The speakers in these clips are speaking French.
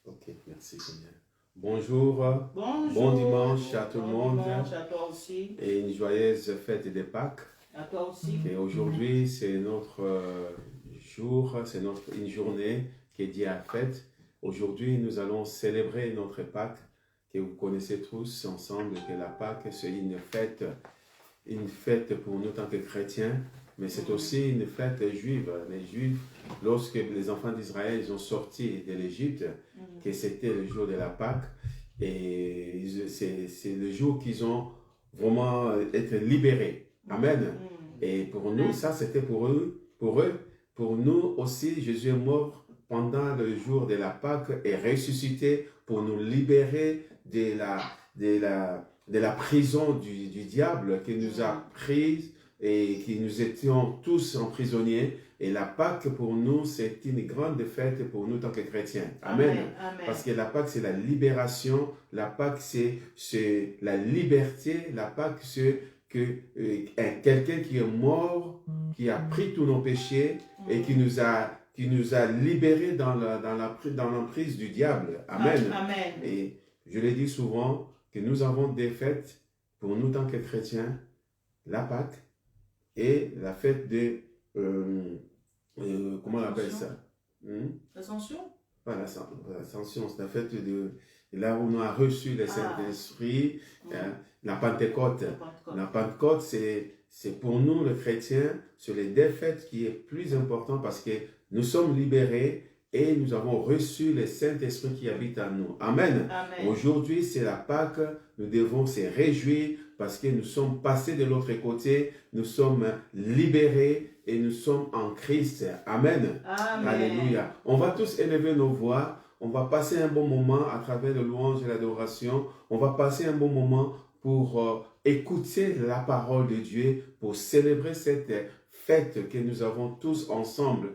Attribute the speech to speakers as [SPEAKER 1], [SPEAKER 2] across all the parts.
[SPEAKER 1] Ok, merci Seigneur. Bonjour,
[SPEAKER 2] Bonjour.
[SPEAKER 1] bon dimanche à tout le monde.
[SPEAKER 2] Dimanche à toi aussi.
[SPEAKER 1] Et une joyeuse fête des Pâques.
[SPEAKER 2] À toi aussi.
[SPEAKER 1] Et aujourd'hui, c'est notre jour, c'est une journée qui est dédiée à la fête. Aujourd'hui, nous allons célébrer notre Pâques, que vous connaissez tous ensemble, que la Pâques, c'est une fête pour nous en tant que chrétiens, mais c'est aussi une fête juive. Les Juifs, lorsque les enfants d'Israël ont sorti de l'Égypte, que c'était le jour de la Pâque, et c'est le jour qu'ils ont vraiment été libérés. Amen. Et pour nous, ça c'était pour eux. Pour nous aussi, Jésus est mort pendant le jour de la Pâque et ressuscité pour nous libérer de la prison du diable qui nous a pris et qui nous étions tous emprisonnés. Et la Pâque pour nous, c'est une grande fête pour nous en tant que chrétiens. Amen.
[SPEAKER 2] Amen.
[SPEAKER 1] Parce que la Pâque, c'est la libération. La Pâque, c'est la liberté. La Pâque, c'est que quelqu'un qui est mort, qui a pris tous nos péchés et qui nous a libérés dans l'emprise du diable. Amen.
[SPEAKER 2] Amen.
[SPEAKER 1] Et je le dis souvent que nous avons des fêtes pour nous en tant que chrétiens, la Pâque et la fête de comment on appelle ça?
[SPEAKER 2] L'Ascension?
[SPEAKER 1] Pas l'Ascension, c'est la fête de là où on a reçu le Saint-Esprit, la Pentecôte. La Pentecôte, c'est pour nous, les chrétiens, c'est les deux fêtes qui est plus important parce que nous sommes libérés et nous avons reçu le Saint-Esprit qui habite en nous. Amen.
[SPEAKER 2] Amen.
[SPEAKER 1] Aujourd'hui, c'est la Pâque. Nous devons se réjouir parce que nous sommes passés de l'autre côté. Nous sommes libérés et nous sommes en Christ. Amen.
[SPEAKER 2] Amen.
[SPEAKER 1] Alléluia. On va tous élever nos voix. On va passer un bon moment à travers le louange et l'adoration. On va passer un bon moment pour écouter la parole de Dieu, pour célébrer cette fête que nous avons tous ensemble.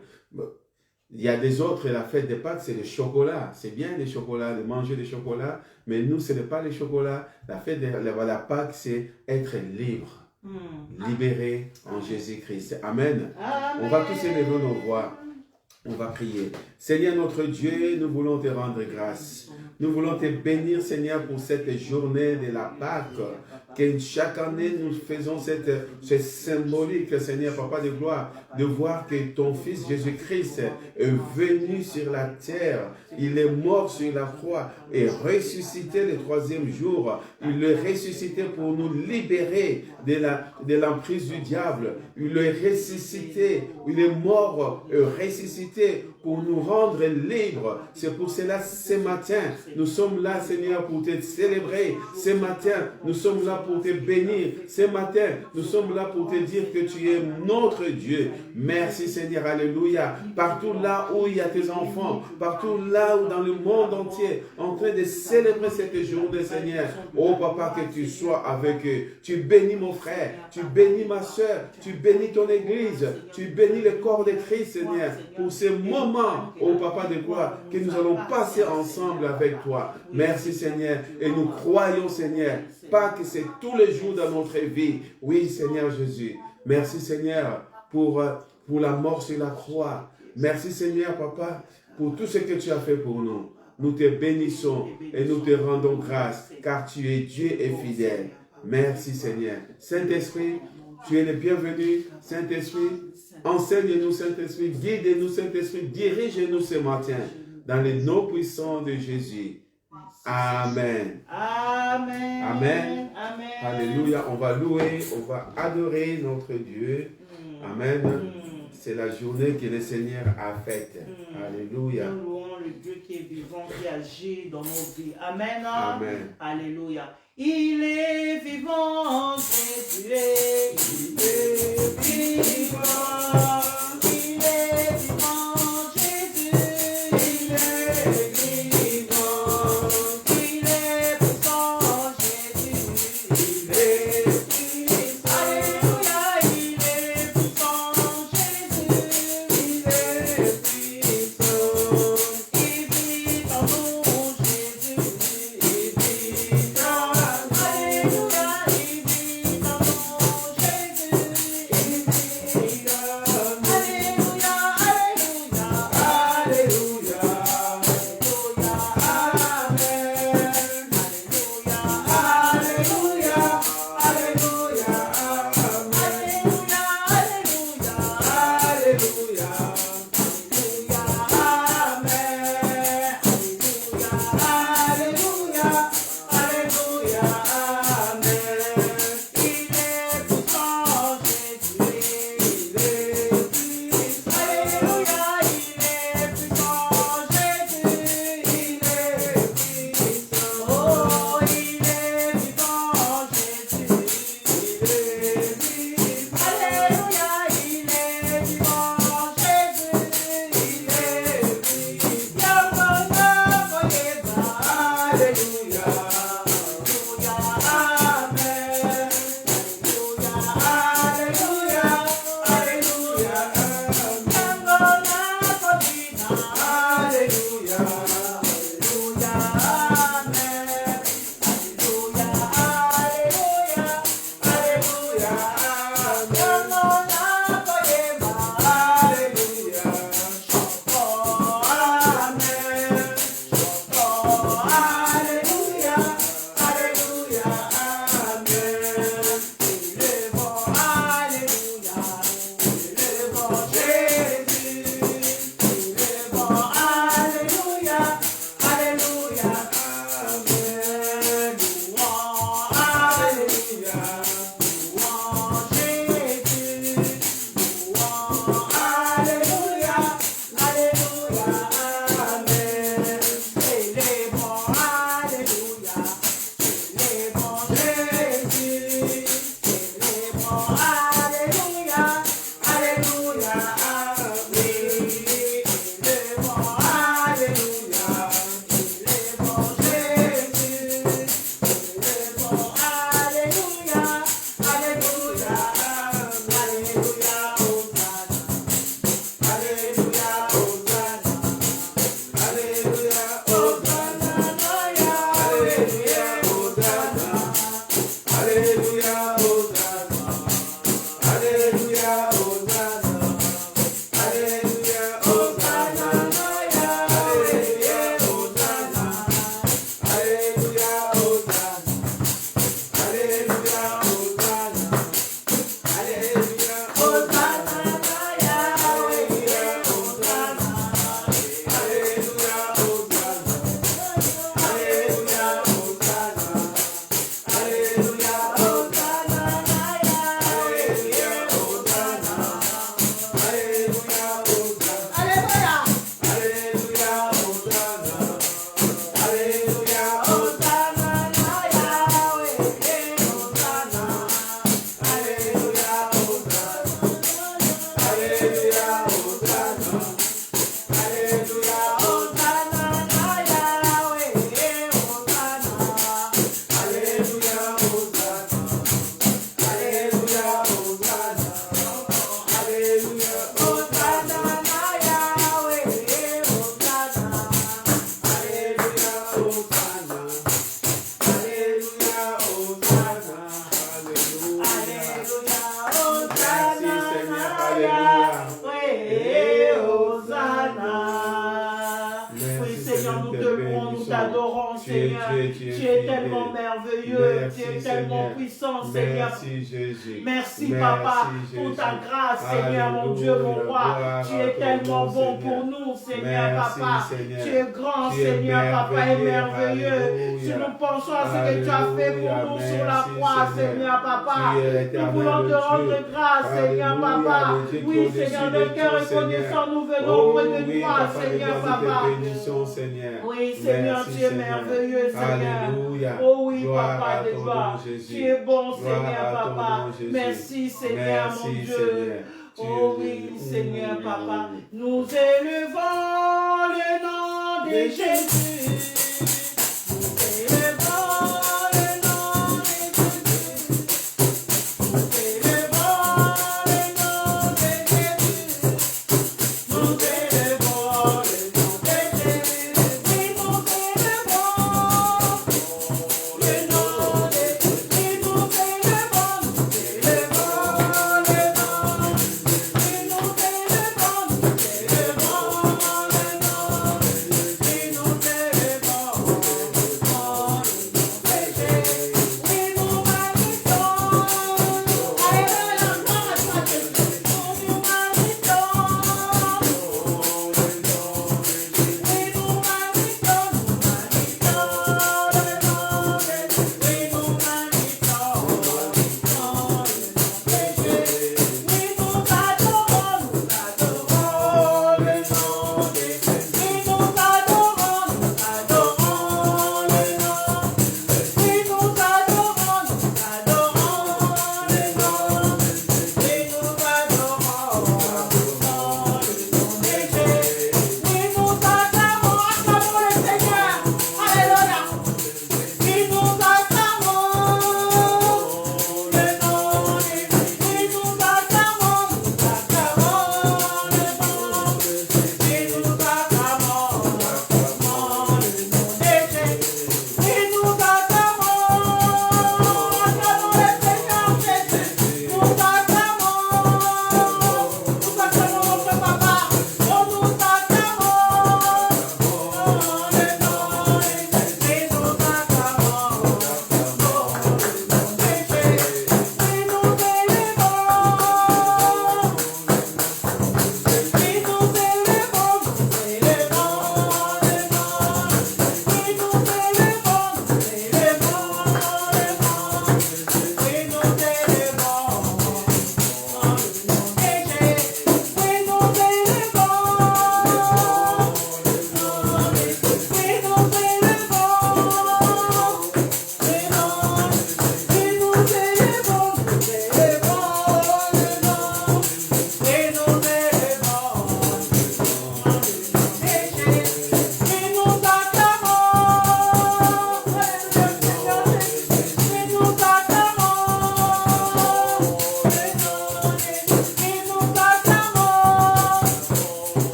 [SPEAKER 1] Il y a des autres, la fête des Pâques, c'est le chocolat. C'est bien le chocolat, de manger du chocolat, mais nous, ce n'est pas le chocolat. La fête de la Pâques, c'est être libre, libéré en Jésus-Christ. Amen.
[SPEAKER 2] Amen.
[SPEAKER 1] On va tous élever nos voix. On va prier. Seigneur notre Dieu, nous voulons te rendre grâce. Nous voulons te bénir, Seigneur, pour cette journée de la Pâque. Que chaque année, nous faisons c'est symbolique, Seigneur, Papa de gloire, de voir que ton Fils Jésus-Christ est venu sur la terre. Il est mort sur la croix et ressuscité le troisième jour. Il est ressuscité pour nous libérer de l'emprise du diable. Il est ressuscité. Il est mort et ressuscité pour nous rendre libres. C'est pour cela, ce matin, nous sommes là, Seigneur, pour te célébrer. Ce matin, nous sommes là pour te bénir. Ce matin, nous sommes là pour te dire que tu es notre Dieu. Merci, Seigneur, alléluia. Partout là où il y a tes enfants, partout là où dans le monde entier, en train de célébrer cette journée, Seigneur. Oh, Papa, que tu sois avec eux. Tu bénis mon frère, tu bénis ma soeur, tu bénis ton église, tu bénis le corps de Christ, Seigneur, pour ce moment, oh Papa de gloire, que nous allons passer ensemble avec toi. Merci, Seigneur, et nous croyons, Seigneur, pas que c'est tous les jours dans notre vie. Oui, Seigneur Jésus. Merci, Seigneur, pour la mort sur la croix. Merci, Seigneur, Papa, pour tout ce que tu as fait pour nous. Nous te bénissons et nous te rendons grâce, car tu es Dieu et fidèle. Merci, Seigneur. Saint-Esprit, tu es le bienvenu. Saint-Esprit, enseigne-nous, Saint-Esprit. Guide-nous, Saint-Esprit. Dirige-nous ce matin dans le nom puissant de Jésus. Amen.
[SPEAKER 2] Amen.
[SPEAKER 1] Amen.
[SPEAKER 2] Amen.
[SPEAKER 1] Alléluia. On va louer, on va adorer notre Dieu. Amen. C'est la journée que le Seigneur a faite. Alléluia.
[SPEAKER 2] Nous louons le Dieu qui est vivant, qui agit dans nos vies. Amen.
[SPEAKER 1] Amen.
[SPEAKER 2] Alléluia. Il est vivant, Jésus est vivant. Il est vivant, Jésus, il est vivant. Il est puissant, Jésus, il est puissant. Alléluia, il est puissant, Jésus, il est puissant. Il vit en nous, Jésus, il vit en nous. Alléluia, il vit en nous, Jésus, il vit en nous. Tu es tellement merveilleux, tu es tellement puissant, Seigneur.
[SPEAKER 1] Merci Jésus.
[SPEAKER 2] Merci Papa pour ta grâce, Seigneur, mon Dieu, mon roi. Tu es tellement bon pour nous, Seigneur, Papa. Tu es grand, Seigneur, Papa, et merveilleux. Si nous pensons à ce que tu as fait pour nous sur la croix, Seigneur, Papa, nous voulons te rendre grâce, Seigneur, Papa. Oui, Seigneur, le cœur reconnaissant, nous venons auprès de toi, Seigneur, Papa. Oui, Seigneur, tu es merveilleux, Seigneur. Oh oui, Papa de gloire. Tu es bon, Seigneur, Papa. Merci, Seigneur, mon Dieu. Oh oui, Seigneur, Papa. Nous élevons le nom de Jésus.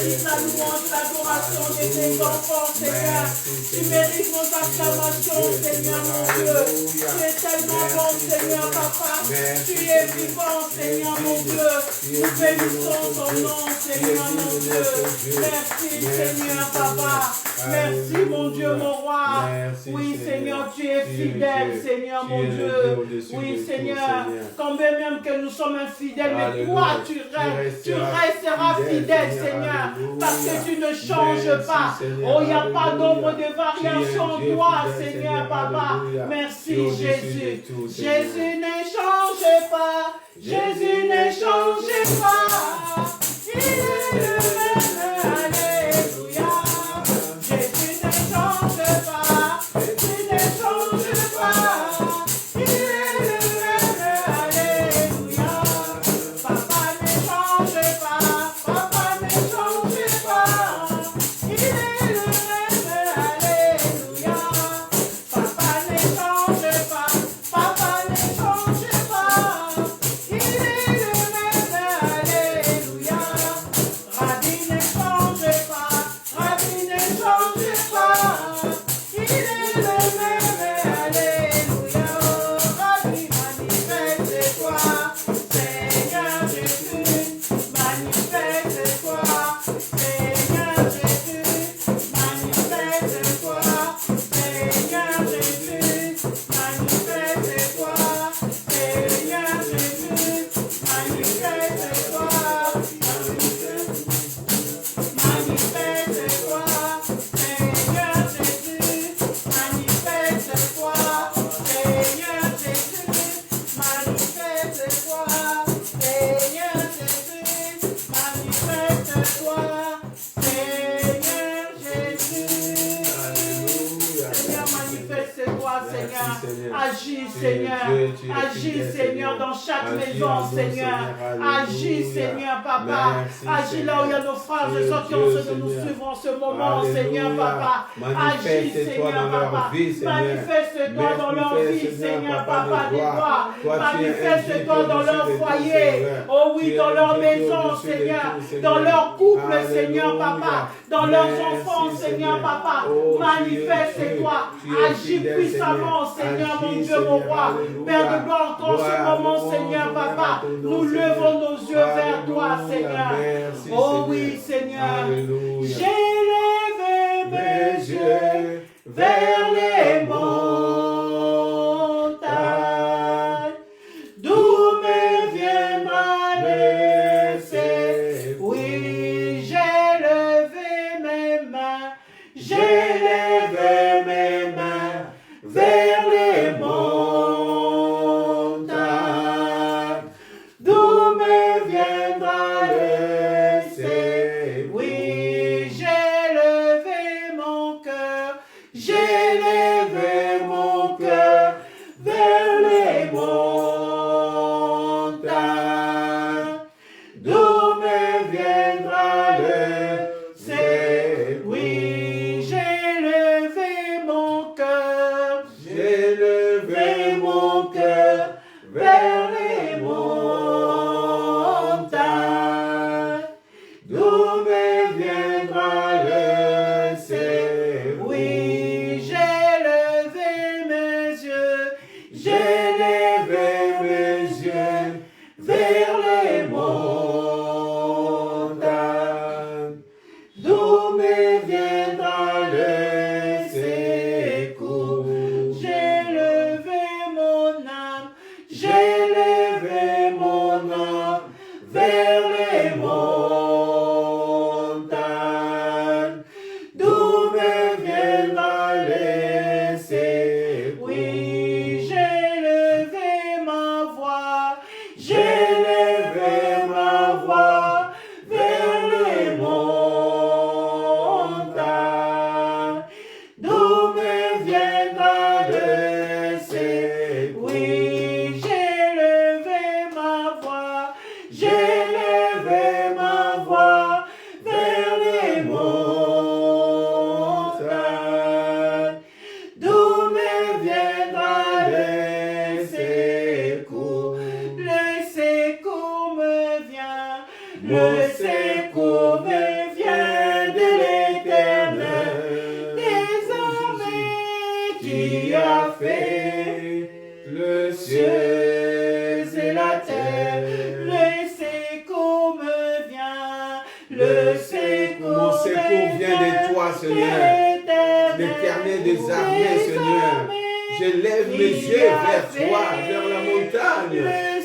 [SPEAKER 2] mérites la louange, l'adoration de tes enfants, Seigneur. Tu mérites nos acclamations, Seigneur, mon Dieu. Tu es tellement bon, Seigneur, Papa. Tu es vivant, Seigneur, mon Dieu. Nous bénissons ton nom, Seigneur, mon Dieu. Merci, Seigneur, Papa. Merci, mon Dieu, mon roi. Oui, Seigneur, tu es fidèle, Seigneur, mon Dieu. Oui, Seigneur, quand même que nous sommes infidèles, mais toi, tu resteras fidèle, Seigneur, parce que tu ne changes pas. Oh, il n'y a pas d'ombre de variation en toi, Seigneur, Papa. Merci, Jésus. Jésus ne change pas. Jésus ne change pas. Il est le même. Alléluia. Jésus ne change pas. Jésus ne change pas. Il est le même. Alléluia. Papa ne change pas. Papa ne change pas. Il est le même. Alléluia. Papa ne change pas. Papa ne change pas. Il est le même. Alléluia. Rabbi ne change pas. Rabbi ne change pas. Il est le même. Alléluia. Rabbi, manifeste-toi. Seigneur Jésus, manifeste-toi. Seigneur Jésus, manifeste-toi. Seigneur Jésus, manifeste-toi. Seigneur Jésus, manifeste-toi. Manifeste-toi, Seigneur Jésus, manifeste-toi, Seigneur Jésus, manifeste-toi, Seigneur Jésus, manifeste-toi, Seigneur Jésus. Seigneur, manifeste-toi, Seigneur. Agis, Seigneur. Agis, Seigneur, dans chaque maison, Seigneur. Agis, Seigneur, Papa. Agis là où il y a nos frères et sœurs qui ont besoin de nous suivre en ce moment, Seigneur, Papa. Agis, Seigneur, Papa. Manifeste-toi dans leur vie, Seigneur, Papa, de toi. Manifeste-toi dans leur foyer. Oh oui, dans leur maison, Seigneur. Dans leur couple, Seigneur, Papa. Dans leurs enfants, Seigneur, Papa. Manifeste-toi. Agis puissamment, Seigneur, mon Dieu, mon roi. Père de gloire, en ce moment, Seigneur, Papa. Nous levons nos yeux vers toi, Seigneur. Oh oui, Seigneur. J'ai levé mes yeux vers les montagnes, d'où me viendra le salut. Oui, j'ai levé mes mains, j'ai levé mes mains vers les montagnes, d'où me viendra le salut. Oui, j'ai levé mon cœur, j'ai levé mon cœur vers les montagnes, d'où me viendra le salut. Oui, j'ai levé mon cœur, j'ai levé mon cœur vers les montagnes, d'où me viendra le salut. Oui, j'ai
[SPEAKER 1] l'Éternel des armées, Seigneur. Je lève mes yeux vers toi, vers la montagne.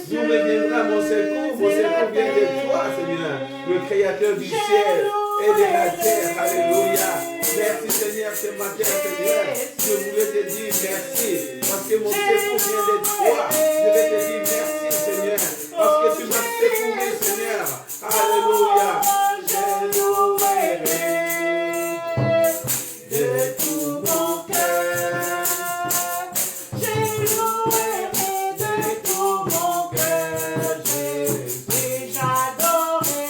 [SPEAKER 1] D'où me viendra mon secours? Mon secours vient de toi, Seigneur, le Créateur du ciel et de la terre. Alléluia. Merci, Seigneur, ce matin, Seigneur. Je voulais te dire merci, parce que mon secours vient de toi. Je vais te dire merci, Seigneur, parce que tu m'as secouru, Seigneur. Alléluia. Je louerai de tout mon cœur. Je louerai de tout mon cœur. Et j'adorerai.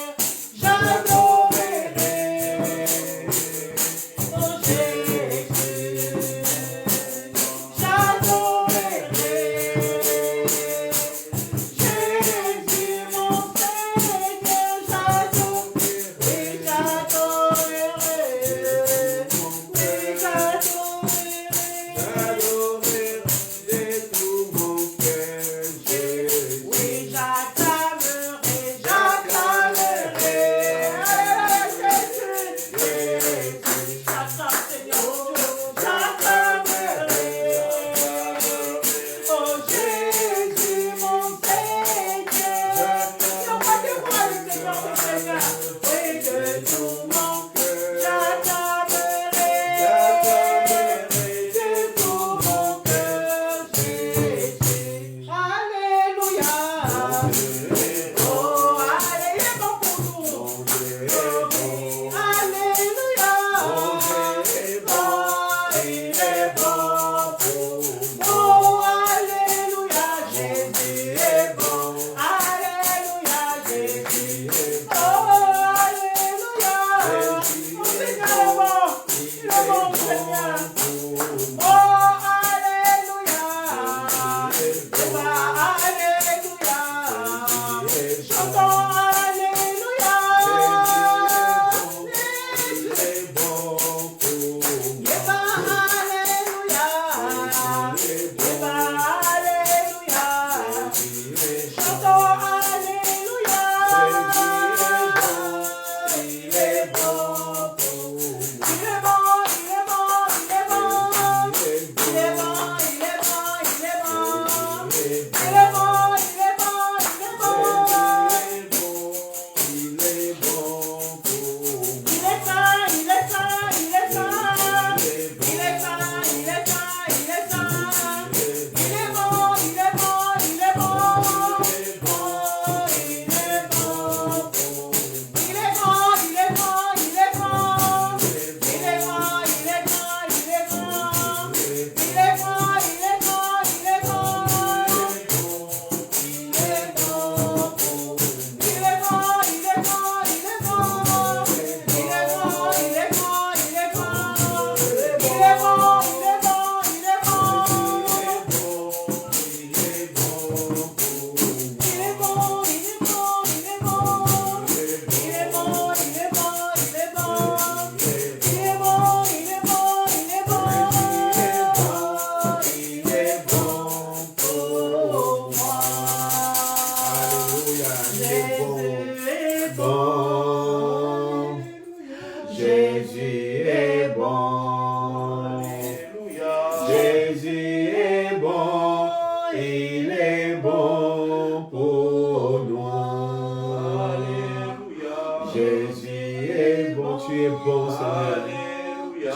[SPEAKER 1] Oh Jésus, j'adorerai. Jésus, mon Seigneur,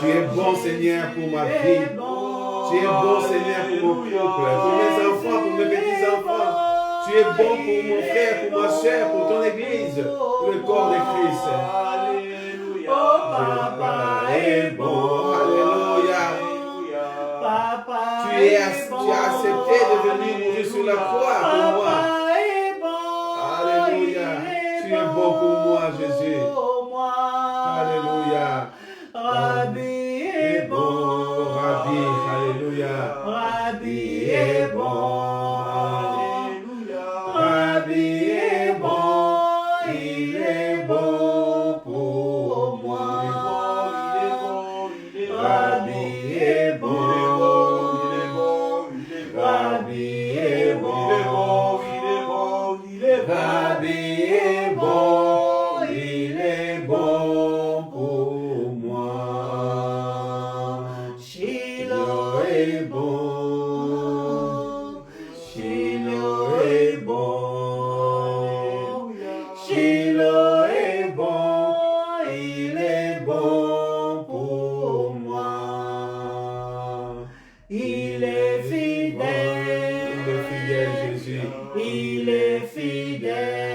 [SPEAKER 1] Tu es bon, Seigneur, pour ma vie. Tu es bon, Seigneur, pour mon couple, pour mes enfants, pour mes petits-enfants. Tu es bon pour mon frère, pour ma soeur, pour ton église, pour le corps de Christ.
[SPEAKER 2] Alléluia. Oh, papa est bon.
[SPEAKER 1] Alléluia.
[SPEAKER 2] Papa
[SPEAKER 1] tu as accepté de venir mourir sur la croix pour moi.
[SPEAKER 2] Papa est bon.
[SPEAKER 1] Alléluia. Tu es bon pour moi, Jésus. Alléluia.
[SPEAKER 2] Rabbi est bon.
[SPEAKER 1] Rabbi, alléluia.
[SPEAKER 2] Rabbi est bon.
[SPEAKER 1] Alléluia. Rabbi est bon. Il est bon pour moi. Rabbi est bon. Rabbi est bon. Rabbi est bon. Il est est bon. Shiloh est bon. Shiloh est bon. Il est bon pour moi. Il est fidèle. Il est fidèle, Jésus. Il est fidèle.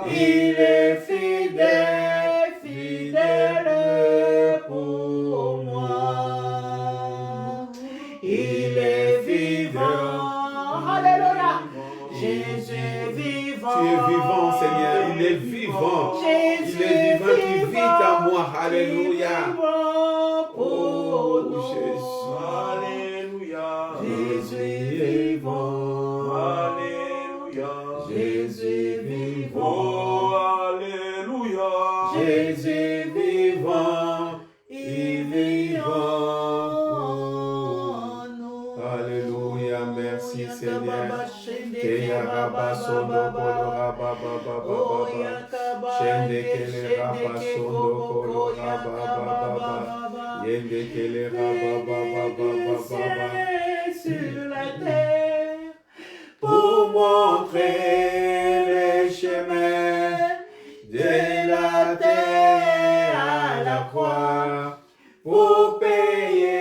[SPEAKER 1] Il est fidèle, fidèle pour moi. Il est vivant. Alléluia. Jésus vivant. Tu es vivant, Seigneur. Il est vivant. Il est vivant qui vit en moi. Alléluia. Oh, Jésus. Alléluia. Jésus est vivant. Alléluia. Jésus vivant. Jésus vivant, il vivant pour nous. Alléluia, merci Seigneur. Sur la terre pour montrer les chemins de la terre à la croix, pour payer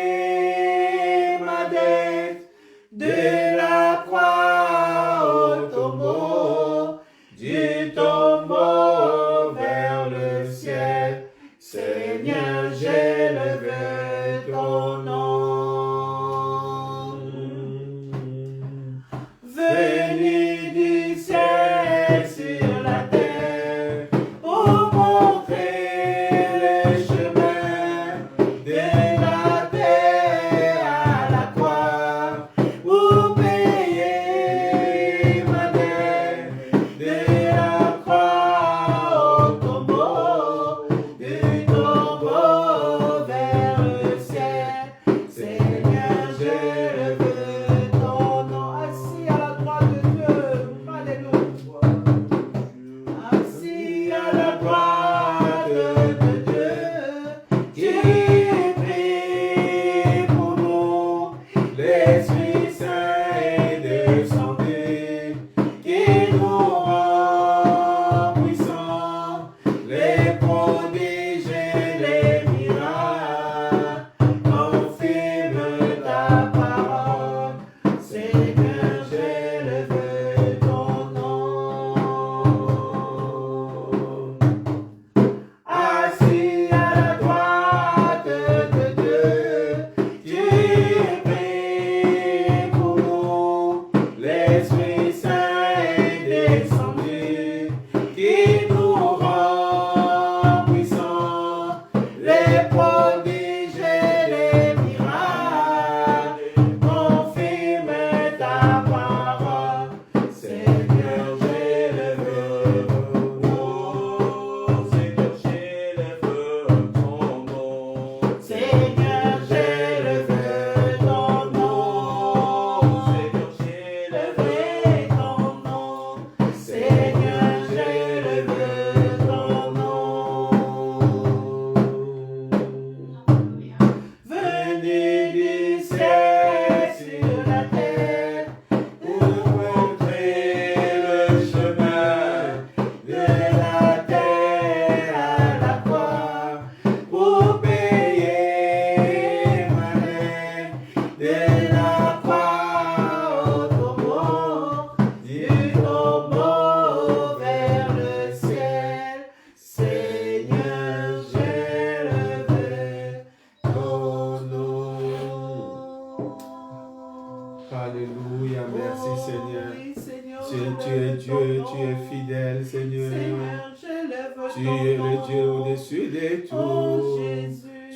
[SPEAKER 1] ma dette, de la croix au tombeau, du tombeau vers le ciel. Seigneur, j'élève ton nom. Venu du ciel sur la terre, pour montrer le chemin de la terre à la croix, pour payer ma dette, de la croix au tombeau, du tombeau vers le ciel. Seigneur, je veux ton nom, assis à la droite de Dieu. Alléluia. Assis à la droite de Dieu, qui prie pour nous. L'Esprit Saint est descendu, qui nous rend puissants. Les prodiges et les miracles confirment ta parole. Seigneur, j'élève ton nom. Assis à la droite de Dieu, tu pries pour nous. L'Esprit Saint est descendu, qui nous rend puissants. Les prodiges et les miracles confirment ta parole. Seigneur, j'élève ton nom. Seigneur, j'élève ton nom. Seigneur, j'élève ton nom. Seigneur, j'élève ton nom. Seigneur, j'élève ton nom. Venu du ciel sur la terre, pour montrer le chemin de la terre à la croix, pour payer ma dette, de la croix au tombeau, du tombeau vers le ciel. Seigneur, j'élève ton nom. Alléluia, merci Seigneur. Tu es Dieu, tu es fidèle Seigneur. Tu es le Dieu au-dessus de tout.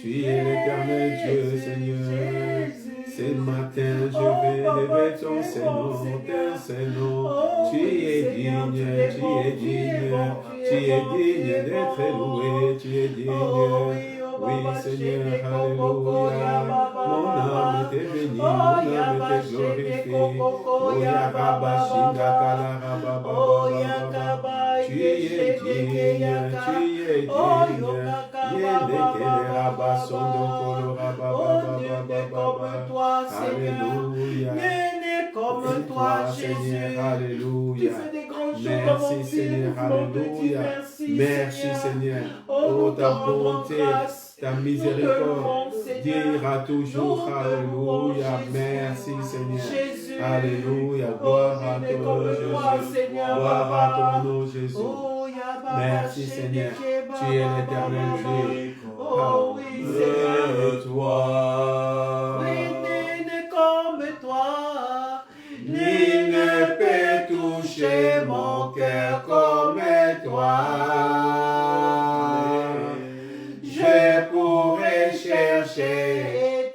[SPEAKER 1] Tu es l'éternel Dieu Seigneur. Ce matin je vais lever ton Saint-Nom, ton Saint-Nom. Tu es digne, tu es digne, tu es digne d'être loué, tu es digne. Oui Seigneur, alléluia. Mon âme t'est bénie, mon âme t'est glorifiée. Oh Yarabashinda Kalarababa. Tu es digne, tu es digne. Yende Kele Rabasondo Kolorababa.
[SPEAKER 2] comme toi, Seigneur.
[SPEAKER 1] Alléluia.
[SPEAKER 2] Nul n'est comme toi, Jésus.
[SPEAKER 1] Alléluia.
[SPEAKER 2] Tu fais des grandes choses dans mon
[SPEAKER 1] Merci,
[SPEAKER 2] vie.
[SPEAKER 1] Seigneur.
[SPEAKER 2] Nous voulons te dire
[SPEAKER 1] Alléluia.
[SPEAKER 2] merci,
[SPEAKER 1] Merci,
[SPEAKER 2] Seigneur.
[SPEAKER 1] Seigneur.
[SPEAKER 2] Oh,
[SPEAKER 1] Oh,
[SPEAKER 2] nous te
[SPEAKER 1] ta
[SPEAKER 2] rendons
[SPEAKER 1] bonté,
[SPEAKER 2] grâce.
[SPEAKER 1] ta
[SPEAKER 2] Nous te
[SPEAKER 1] miséricorde
[SPEAKER 2] louons, Seigneur.
[SPEAKER 1] dira toujours.
[SPEAKER 2] Nous te louons,
[SPEAKER 1] Alléluia.
[SPEAKER 2] Jésus.
[SPEAKER 1] Merci, Seigneur.
[SPEAKER 2] Jésus.
[SPEAKER 1] Alléluia.
[SPEAKER 2] Oh,
[SPEAKER 1] Gloire à
[SPEAKER 2] nul n'est
[SPEAKER 1] ton nom,
[SPEAKER 2] comme toi,
[SPEAKER 1] Jésus.
[SPEAKER 2] Seigneur,
[SPEAKER 1] Gloire à
[SPEAKER 2] Papa.
[SPEAKER 1] ton nom, Jésus.
[SPEAKER 2] Oh, Yabba,
[SPEAKER 1] Merci, Seigneur. Tu es l'éternel Dieu.
[SPEAKER 2] Oh, oui, Seigneur.
[SPEAKER 1] toi.
[SPEAKER 2] Oui, nul n'est comme toi.
[SPEAKER 1] Nul ne peut toucher mon cœur comme toi. Je pourrais chercher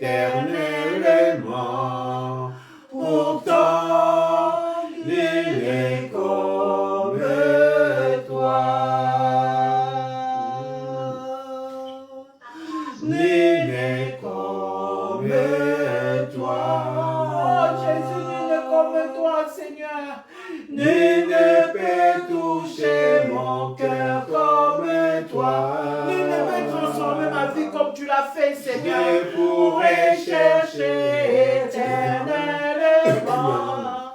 [SPEAKER 1] éternellement. Pourtant, nul n'est comme toi. Nul n'est comme toi.
[SPEAKER 2] Oh, Jésus, nul n'est comme toi, Seigneur.
[SPEAKER 1] Nul ne peut toucher mon cœur comme toi.
[SPEAKER 2] Nul ne peut transformer ma vie comme tu l'as fait, Seigneur.
[SPEAKER 1] Je pourrais chercher
[SPEAKER 2] éternellement.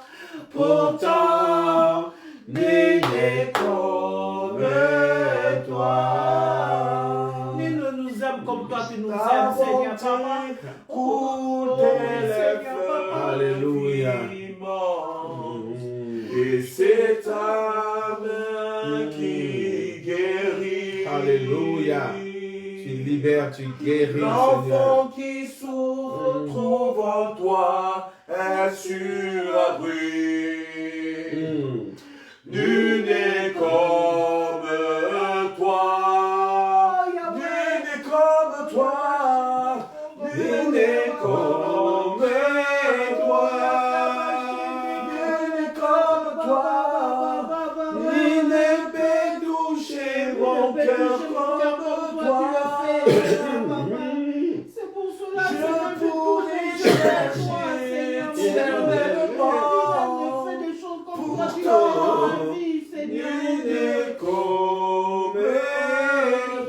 [SPEAKER 2] Pourtant, nul n'est comme toi. Nul ne nous aime comme toi, tu nous aimes, Seigneur, Papa. Oh, Seigneur, Papa.
[SPEAKER 1] Alléluia.
[SPEAKER 3] Et c'est ta main qui guérit.
[SPEAKER 1] Alléluia. Tu libères, tu guéris, Seigneur.
[SPEAKER 3] L'enfant qui souffre trouve en toi un sûr abri. Nul n'est comme toi. Nul n'est comme toi. Nul n'est comme toi. Nul n'est comme toi. Nul ne peut toucher mon cœur comme toi.
[SPEAKER 2] C'est pour cela
[SPEAKER 3] Je
[SPEAKER 2] que
[SPEAKER 3] pourrais
[SPEAKER 2] je
[SPEAKER 3] chercher éternellement.
[SPEAKER 2] fais des choses comme toi, tu
[SPEAKER 3] Pourtant,
[SPEAKER 2] fais dans ma vie, Seigneur.
[SPEAKER 3] nul n'est comme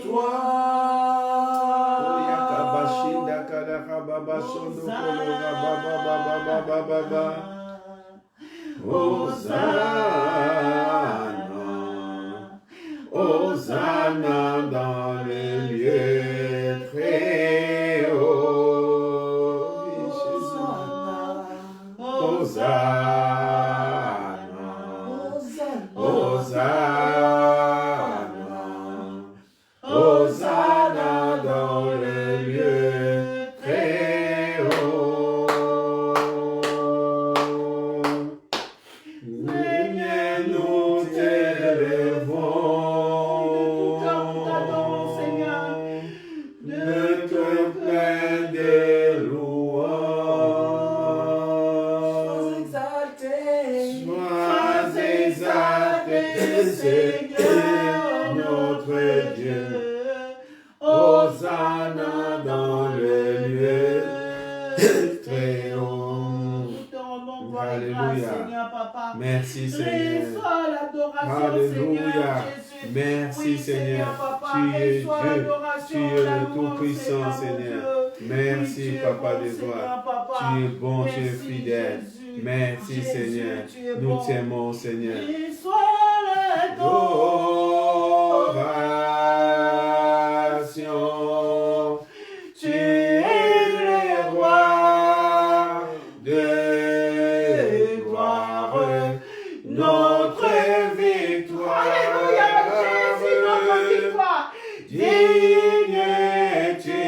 [SPEAKER 3] toi.
[SPEAKER 1] Hosanna, Hosanna dans les lieux très hauts. Hosanna, Hosanna, Hosanna dans les lieux très hauts. Seigneur, nous t'élevons de te plein des louanges. Sois exalté, Seigneur, notre Dieu. Hosanna dans le lieu très haut. Alléluia. Merci, Seigneur. Alléluia. Merci, Seigneur. Tu es Dieu. Tu es le Tout-Puissant, Seigneur. Merci, Papa des gloires. Tu es bon, tu es fidèle. Merci, Seigneur. Nous t'aimons, Seigneur. Adoration. Tu es le roi de gloire. Notre victoire.
[SPEAKER 2] Alléluia, Jésus, notre victoire.
[SPEAKER 1] Digne es-tu,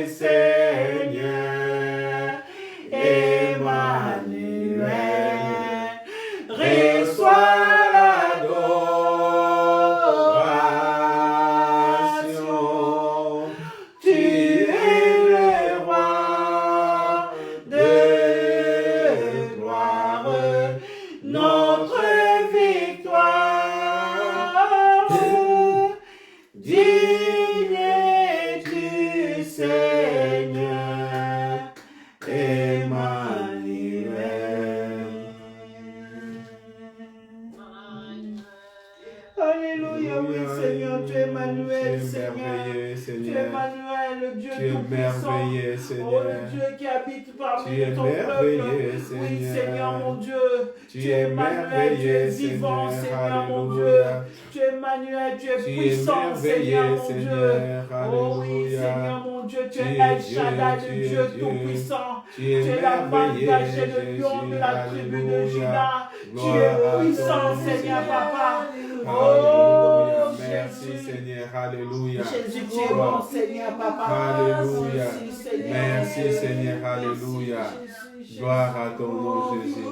[SPEAKER 1] Seigneur, Emmanuel, reçois l'adoration. Seigneur.
[SPEAKER 2] le Dieu qui habite parmi
[SPEAKER 1] Tu es
[SPEAKER 2] ton peuple.
[SPEAKER 1] merveilleux,
[SPEAKER 2] Oui,
[SPEAKER 1] Seigneur.
[SPEAKER 2] Seigneur mon Dieu.
[SPEAKER 1] Tu
[SPEAKER 2] Tu
[SPEAKER 1] es
[SPEAKER 2] es Emmanuel, tu es
[SPEAKER 1] merveilleux,
[SPEAKER 2] vivant,
[SPEAKER 1] Seigneur.
[SPEAKER 2] Seigneur mon Dieu.
[SPEAKER 1] Alléluia.
[SPEAKER 2] Tu es Emmanuel, tu es
[SPEAKER 1] Tu es
[SPEAKER 2] puissant, Seigneur
[SPEAKER 1] merveilleux,
[SPEAKER 2] mon Dieu.
[SPEAKER 1] Seigneur.
[SPEAKER 2] Oh oui,
[SPEAKER 1] Alléluia.
[SPEAKER 2] Seigneur mon Dieu, tu
[SPEAKER 1] Tu
[SPEAKER 2] es
[SPEAKER 1] es
[SPEAKER 2] El
[SPEAKER 1] Dieu,
[SPEAKER 2] Shaddai,
[SPEAKER 1] tu
[SPEAKER 2] le
[SPEAKER 1] es
[SPEAKER 2] Dieu
[SPEAKER 1] Dieu.
[SPEAKER 2] tout-puissant.
[SPEAKER 1] Tu
[SPEAKER 2] Tu
[SPEAKER 1] es
[SPEAKER 2] es la manne
[SPEAKER 1] merveilleux,
[SPEAKER 2] cachée, le lion de la
[SPEAKER 1] Jésus.
[SPEAKER 2] tribu de
[SPEAKER 1] Alléluia.
[SPEAKER 2] Juda. Tu
[SPEAKER 1] Gloire
[SPEAKER 2] es
[SPEAKER 1] à
[SPEAKER 2] puissant,
[SPEAKER 1] ton nom,
[SPEAKER 2] Seigneur
[SPEAKER 1] Seigneur.
[SPEAKER 2] Papa.
[SPEAKER 1] Alléluia.
[SPEAKER 2] Oh,
[SPEAKER 1] Merci,
[SPEAKER 2] Jésus.
[SPEAKER 1] Seigneur. Alléluia.
[SPEAKER 2] Jésus, tu es bon, Seigneur Papa.
[SPEAKER 1] Alléluia.
[SPEAKER 2] Merci, Seigneur.
[SPEAKER 1] Merci, Seigneur. Alléluia.
[SPEAKER 2] Jésus.
[SPEAKER 1] Gloire à ton nom, Jésus.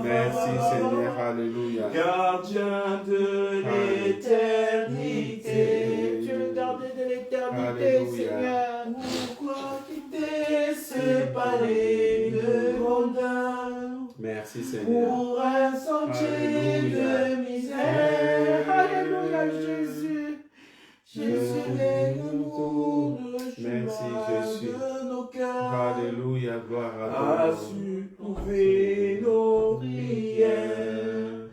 [SPEAKER 1] Merci, Seigneur. Alléluia.
[SPEAKER 3] Gardien de l'éternité.
[SPEAKER 2] Tu es le gardien de l'éternité,
[SPEAKER 1] Alléluia.
[SPEAKER 2] Seigneur.
[SPEAKER 3] Pourquoi t'es séparé de mon
[SPEAKER 1] Merci, Seigneur.
[SPEAKER 3] pour un sentier
[SPEAKER 1] Alléluia.
[SPEAKER 3] de misère?
[SPEAKER 2] Alléluia, Jésus.
[SPEAKER 3] Jésus est l'amour de
[SPEAKER 1] Merci,
[SPEAKER 3] chemin
[SPEAKER 1] Jésus.
[SPEAKER 3] de nos cœurs.
[SPEAKER 1] Alléluia. Gloire
[SPEAKER 3] A
[SPEAKER 1] à ton nom.
[SPEAKER 3] su trouver nos prières.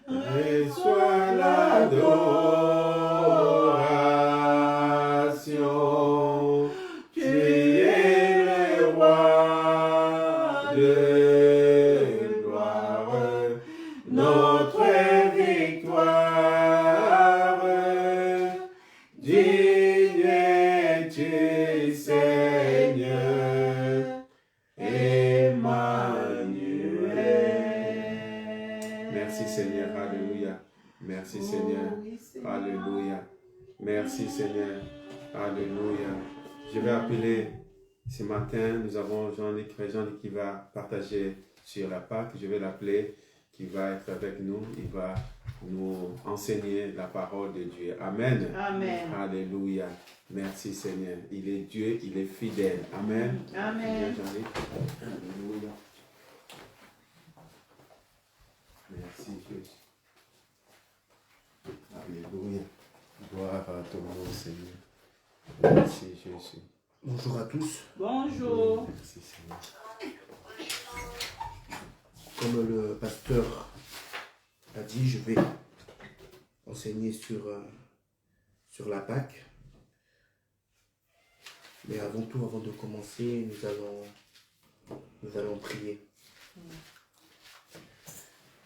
[SPEAKER 1] Reçois l'adoration. Tu es le roi de gloire, notre victoire. Digne es-tu, Seigneur, Emmanuel. Merci, Seigneur. Alléluia. Merci, Seigneur. Alléluia. Merci, Seigneur. Alléluia. Je vais appeler ce matin, nous avons Jean-Luc qui va partager sur la Pâque. Je vais l'appeler, qui va être avec nous. Il va nous enseigner la parole de Dieu. Amen.
[SPEAKER 2] Amen.
[SPEAKER 1] Alléluia. Merci, Seigneur. Il est Dieu, il est fidèle. Amen.
[SPEAKER 2] Amen.
[SPEAKER 1] Jean-Luc. Alléluia. Merci, Jésus. Alléluia. Gloire à ton nom, Seigneur. Merci, Jésus.
[SPEAKER 4] Bonjour à tous.
[SPEAKER 2] Bonjour.
[SPEAKER 1] Merci, Seigneur.
[SPEAKER 4] Comme le pasteur a dit, je vais enseigner sur la Pâque. Mais avant tout, avant de commencer, nous allons prier.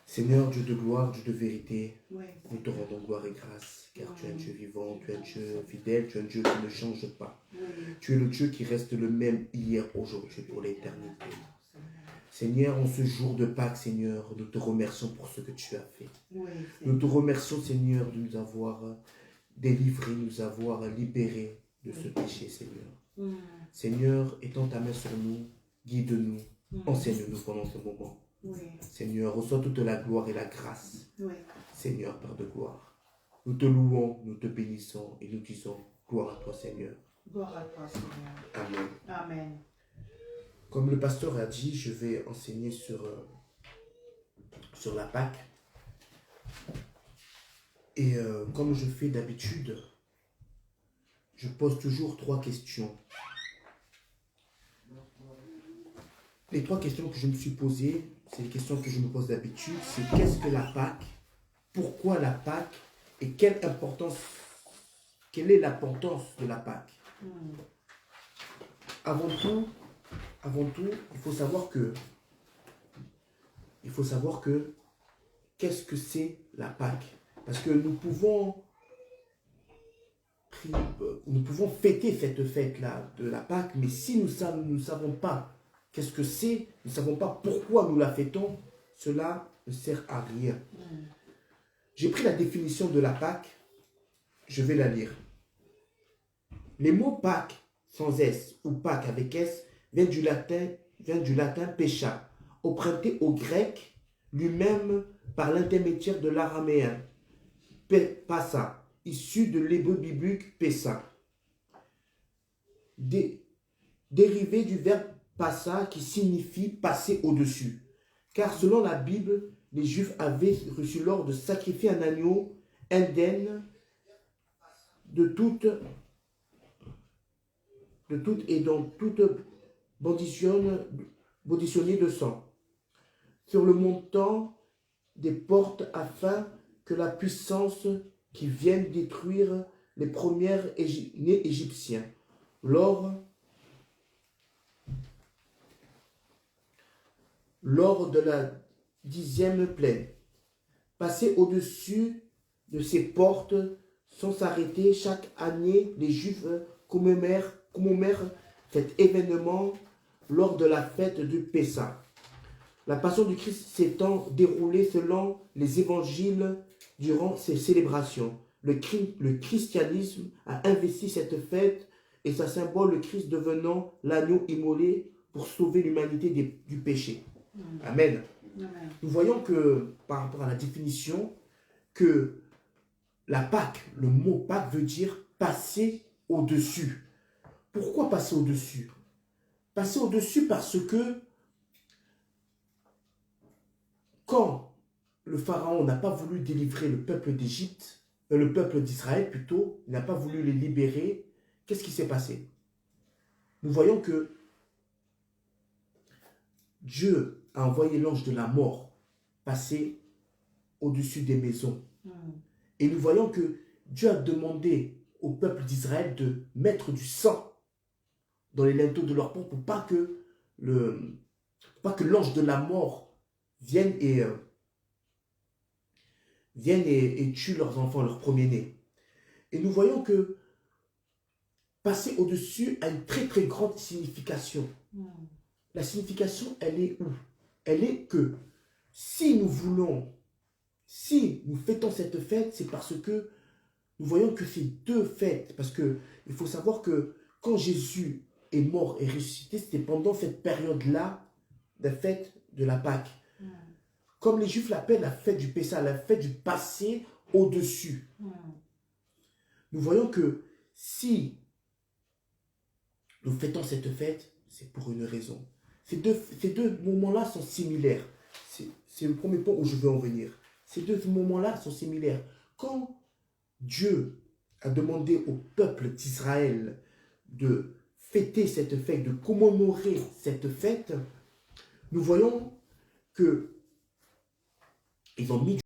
[SPEAKER 4] Seigneur, Dieu de gloire, Dieu de vérité,
[SPEAKER 2] Oui.
[SPEAKER 4] nous te rendons gloire et grâce, car tu es un Dieu vivant, tu es un Dieu fidèle, tu es un Dieu qui ne change pas.
[SPEAKER 2] Oui.
[SPEAKER 4] Tu es le Dieu qui reste le même hier, aujourd'hui, pour l'éternité. Seigneur, en ce jour de Pâques, Seigneur, nous te remercions pour ce que tu as fait.
[SPEAKER 2] Oui.
[SPEAKER 4] Nous te remercions, Seigneur, de nous avoir délivrés, nous avoir libérés de ce péché, Seigneur. Seigneur, étends ta main sur nous, guide-nous, enseigne-nous pendant ce moment.
[SPEAKER 2] Oui.
[SPEAKER 4] Seigneur, reçois toute la gloire et la grâce.
[SPEAKER 2] Oui.
[SPEAKER 4] Seigneur, Père de gloire. Nous te louons, nous te bénissons et nous disons gloire à toi, Seigneur.
[SPEAKER 2] Gloire à toi, Seigneur.
[SPEAKER 4] Amen.
[SPEAKER 2] Amen.
[SPEAKER 4] Comme le pasteur a dit, je vais enseigner sur la Pâque. Et comme je fais d'habitude, je pose toujours 3 questions. Les 3 questions que je me suis posées, c'est les questions que je me pose d'habitude, c'est qu'est-ce que la Pâque, pourquoi la Pâque et quelle est l'importance de la Pâque. Avant tout, il faut savoir que qu'est-ce que c'est la Pâque? Parce que nous pouvons fêter cette fête-là de la Pâque, mais si nous ne savons pas qu'est-ce que c'est, nous ne savons pas pourquoi nous la fêtons, cela ne sert à rien. J'ai pris la définition de la Pâque, je vais la lire. Les mots Pâques sans S ou Pâques avec S vient du latin pécha, emprunté au grec lui-même par l'intermédiaire de l'araméen passa, issu de l'hébreu biblique pessa, dérivé du verbe passa qui signifie passer au-dessus. Car selon la Bible, les Juifs avaient reçu l'ordre de sacrifier un agneau indemne de toute et dans toute bonditionnée de sang sur le montant des portes afin que la puissance qui vienne détruire les premières nés égyptiens. Lors de la 10e plaine. Passer au-dessus de ces portes sans s'arrêter. Chaque année, les Juifs commémorèrent cet événement lors de la fête du Pessah. La passion du Christ s'étant déroulée selon les évangiles durant ces célébrations. Le christianisme a investi cette fête et sa symbole, le Christ devenant l'agneau immolé pour sauver l'humanité du péché. Amen.
[SPEAKER 2] Amen.
[SPEAKER 4] Nous voyons que, par rapport à la définition, que la Pâque, le mot Pâque veut dire passer au-dessus. Pourquoi passer au-dessus? Passer au-dessus parce que quand le pharaon n'a pas voulu délivrer le peuple d'Égypte, le peuple d'Israël plutôt, il n'a pas voulu les libérer, qu'est-ce qui s'est passé? Nous voyons que Dieu a envoyé l'ange de la mort passer au-dessus des maisons. Et nous voyons que Dieu a demandé au peuple d'Israël de mettre du sang dans les linteaux de leur porte pour pas que l'ange de la mort vienne et tue leurs enfants, leurs premiers-nés. Et nous voyons que passer au-dessus a une très très grande signification. La signification, elle est où? Elle est que si nous fêtons cette fête, c'est parce que nous voyons que ces deux fêtes, parce que il faut savoir que quand Jésus est mort et ressuscité, c'était pendant cette période-là, la fête de la Pâque. Comme les Juifs l'appellent la fête du Pessah, la fête du passé au-dessus. Nous voyons que si nous fêtons cette fête, c'est pour une raison. Ces deux moments-là sont similaires. C'est le premier point où je veux en venir. Ces deux moments-là sont similaires. Quand Dieu a demandé au peuple d'Israël de fêter cette fête, de commémorer cette fête, nous voyons que ils ont mis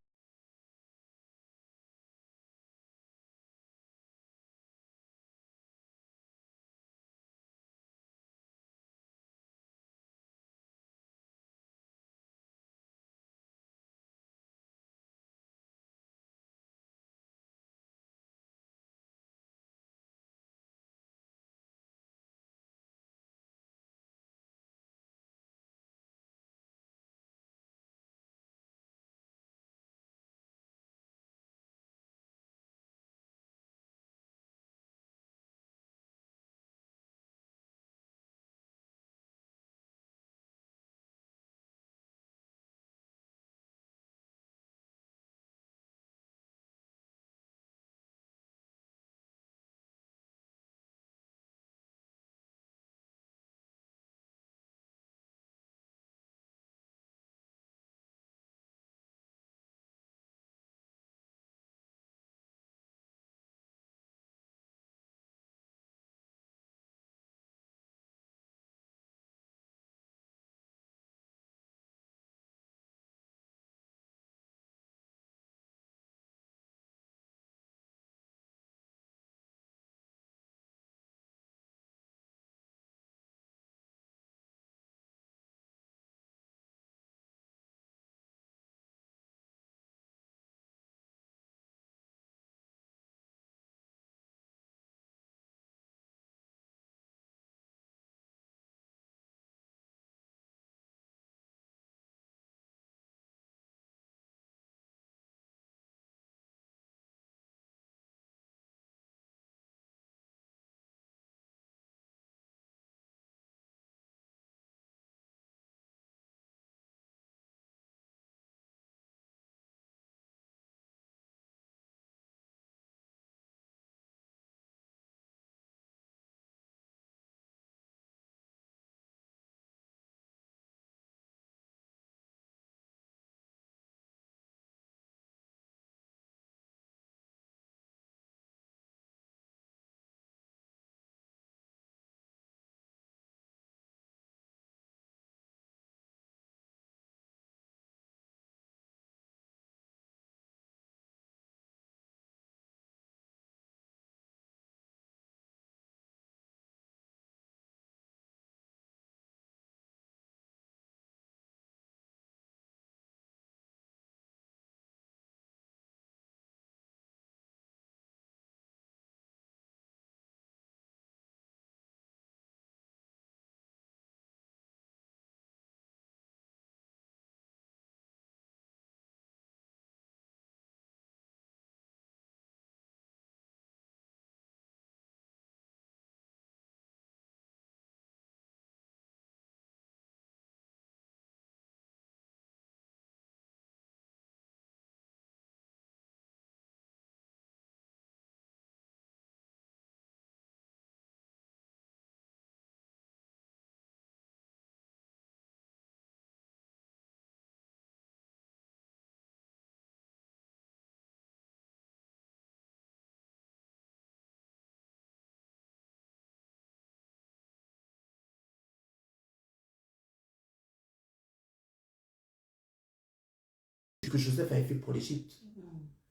[SPEAKER 4] ce que Joseph avait fait pour l'Égypte.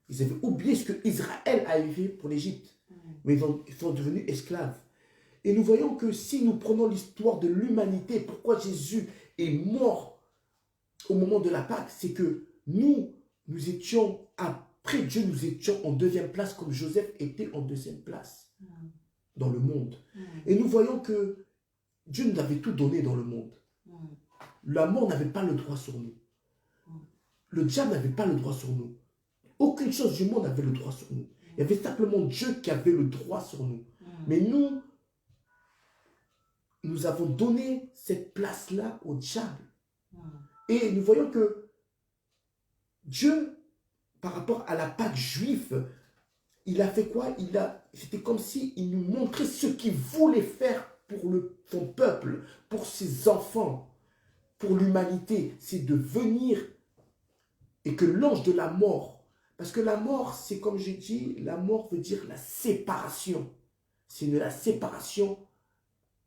[SPEAKER 4] Ils avaient oublié ce que Israël avait fait pour l'Égypte. Mais ils sont devenus esclaves. Et nous voyons que si nous prenons l'histoire de l'humanité, pourquoi Jésus est mort au moment de la Pâque, c'est que nous étions, après Dieu, nous étions en deuxième place, comme Joseph était en deuxième place dans le monde. Et nous voyons que Dieu nous avait tout donné dans le monde. La mort n'avait pas le droit sur nous. Le diable n'avait pas le droit sur nous. Aucune chose du monde n'avait le droit sur nous. Il y avait simplement Dieu qui avait le droit sur nous. Mais nous avons donné cette place-là au diable. Et nous voyons que Dieu, par rapport à la Pâque juive, il a fait quoi? C'était comme s'il nous montrait ce qu'il voulait faire pour son peuple, pour ses enfants, pour l'humanité. C'est de venir et que l'ange de la mort, parce que la mort, c'est comme j'ai dit, la mort veut dire la séparation. C'est la séparation.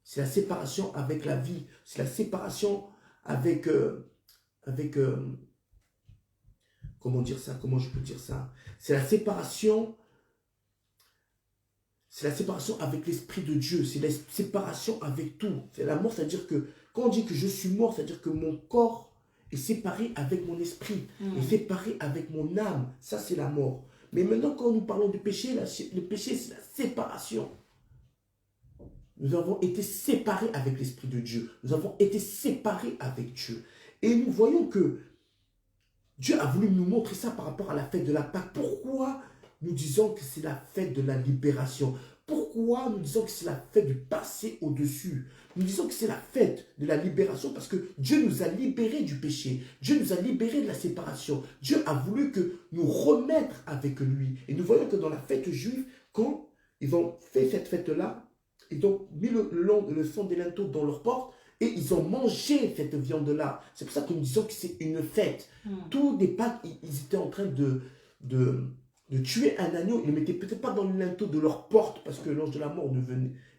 [SPEAKER 4] C'est la séparation avec la vie. C'est la séparation avec comment dire ça? Comment je peux dire ça? C'est la séparation. C'est la séparation avec l'Esprit de Dieu. C'est la séparation avec tout. C'est la mort, c'est-à-dire que quand on dit que je suis mort, c'est-à-dire que mon corps est séparé avec mon esprit, est séparé avec mon âme. Ça, c'est la mort. Mais maintenant, quand nous parlons du péché, le péché, c'est la séparation. Nous avons été séparés avec l'Esprit de Dieu. Nous avons été séparés avec Dieu. Et nous voyons que Dieu a voulu nous montrer ça par rapport à la fête de la Pâque. Pourquoi nous disons que c'est la fête de la libération? Pourquoi nous disons que c'est la fête du passé au-dessus? Nous disons que c'est la fête de la libération parce que Dieu nous a libérés du péché. Dieu nous a libérés de la séparation. Dieu a voulu que nous remettre avec lui. Et nous voyons que dans la fête juive, quand ils ont fait cette fête-là, ils ont mis le sang des linteaux dans leurs portes et ils ont mangé cette viande-là. C'est pour ça que nous disons que c'est une fête. Tous les Pâques, ils étaient en train de tuer un agneau. Ils ne le mettaient peut-être pas dans le linteau de leur porte parce que l'ange de la mort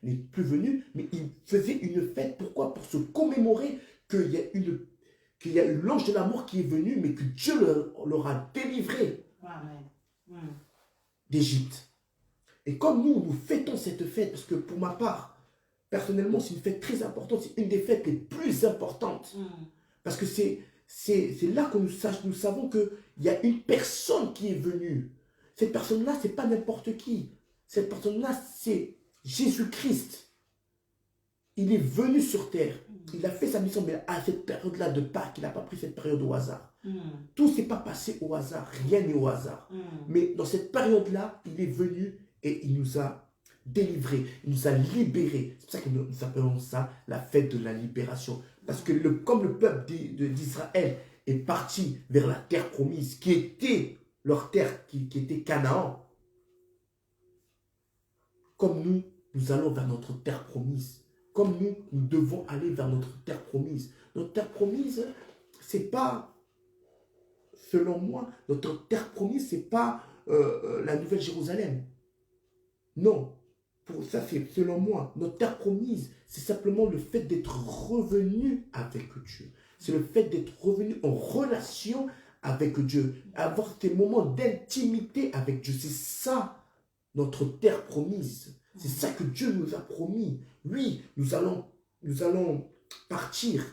[SPEAKER 4] n'est plus venu, mais ils faisaient une fête. Pourquoi? Pour se commémorer qu'il y a eu l'ange de la mort qui est venu, mais que Dieu leur a délivré d'Égypte. Et comme nous fêtons cette fête, parce que pour ma part, personnellement, c'est une fête très importante, c'est une des fêtes les plus importantes. Parce que c'est là que nous savons qu'il y a une personne qui est venue. Cette personne-là, ce n'est pas n'importe qui. Cette personne-là, c'est Jésus-Christ. Il est venu sur terre. Il a fait sa mission, mais à cette période-là de Pâques, il n'a pas pris cette période au hasard. Tout ne s'est pas passé au hasard. Rien n'est au hasard. Mais dans cette période-là, il est venu et il nous a délivrés. Il nous a libérés. C'est pour ça que nous appelons ça la fête de la libération. Parce que comme le peuple d'Israël est parti vers la terre promise, qui était leur terre, qui était Canaan, comme nous allons vers notre terre promise. Comme nous devons aller vers notre terre promise. Notre terre promise, c'est pas, selon moi, notre terre promise, c'est pas la Nouvelle Jérusalem. Non. Pour ça, c'est selon moi. Notre terre promise, c'est simplement le fait d'être revenu avec Dieu. C'est le fait d'être revenu en relation avec Dieu. Avoir des moments d'intimité avec Dieu. C'est ça, notre terre promise. C'est ça que Dieu nous a promis. Oui, nous allons partir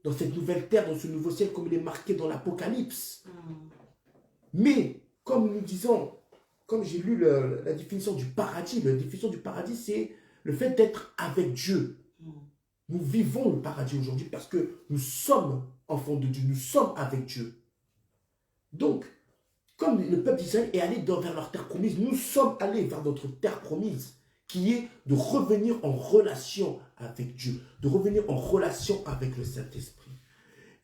[SPEAKER 4] dans cette nouvelle terre, dans ce nouveau ciel, comme il est marqué dans l'Apocalypse. Mais, comme nous disons, comme j'ai lu la définition du paradis, c'est le fait d'être avec Dieu. Nous vivons le paradis aujourd'hui parce que nous sommes enfants de Dieu, nous sommes avec Dieu. Donc, comme le peuple d'Israël est allé vers leur terre promise, nous sommes allés vers notre terre promise, qui est de revenir en relation avec Dieu, de revenir en relation avec le Saint-Esprit.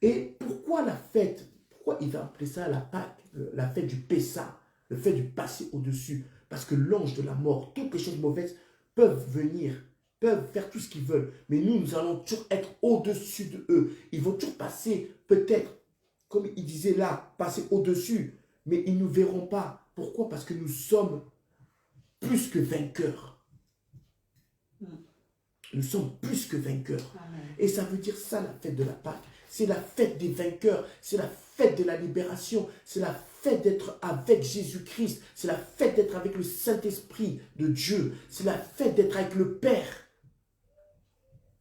[SPEAKER 4] Et pourquoi la fête? Pourquoi il va appeler ça la Pâque, la fête du Pessah, le fait du passer au-dessus? Parce que l'ange de la mort, toutes les choses mauvaises peuvent venir, peuvent faire tout ce qu'ils veulent, mais nous allons toujours être au-dessus de eux. Ils vont toujours passer, peut-être, comme il disait là, passer au-dessus, mais ils ne nous verront pas. Pourquoi? Parce que nous sommes plus que vainqueurs. Nous sommes plus que vainqueurs. Amen. Et ça veut dire ça, la fête de la Pâque. C'est la fête des vainqueurs. C'est la fête de la libération. C'est la fête d'être avec Jésus-Christ. C'est la fête d'être avec le Saint-Esprit de Dieu. C'est la fête d'être avec le Père.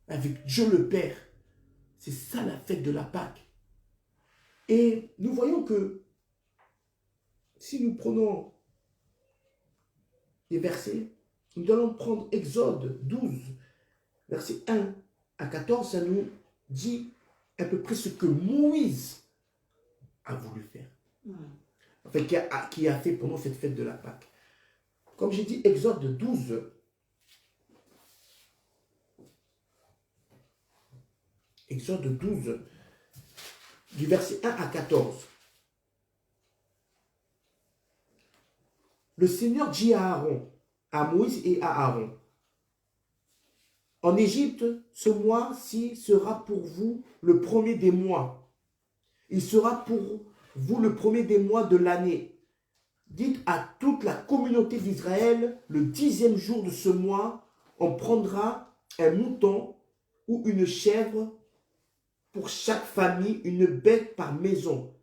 [SPEAKER 4] Avec Dieu le Père. C'est ça la fête de la Pâque. Et nous voyons que si nous prenons les versets, nous allons prendre Exode 12, versets 1 à 14, ça nous dit à peu près ce que Moïse a voulu faire. Enfin, qui a fait pendant cette fête de la Pâque. Comme j'ai dit, Exode 12, Exode 12, du verset 1 à 14. Le Seigneur dit à Moïse et à Aaron, en Égypte, ce mois-ci sera pour vous le premier des mois. Il sera pour vous le premier des mois de l'année. Dites à toute la communauté d'Israël, le 10e jour de ce mois, on prendra un mouton ou une chèvre pour chaque famille, une bête par maison.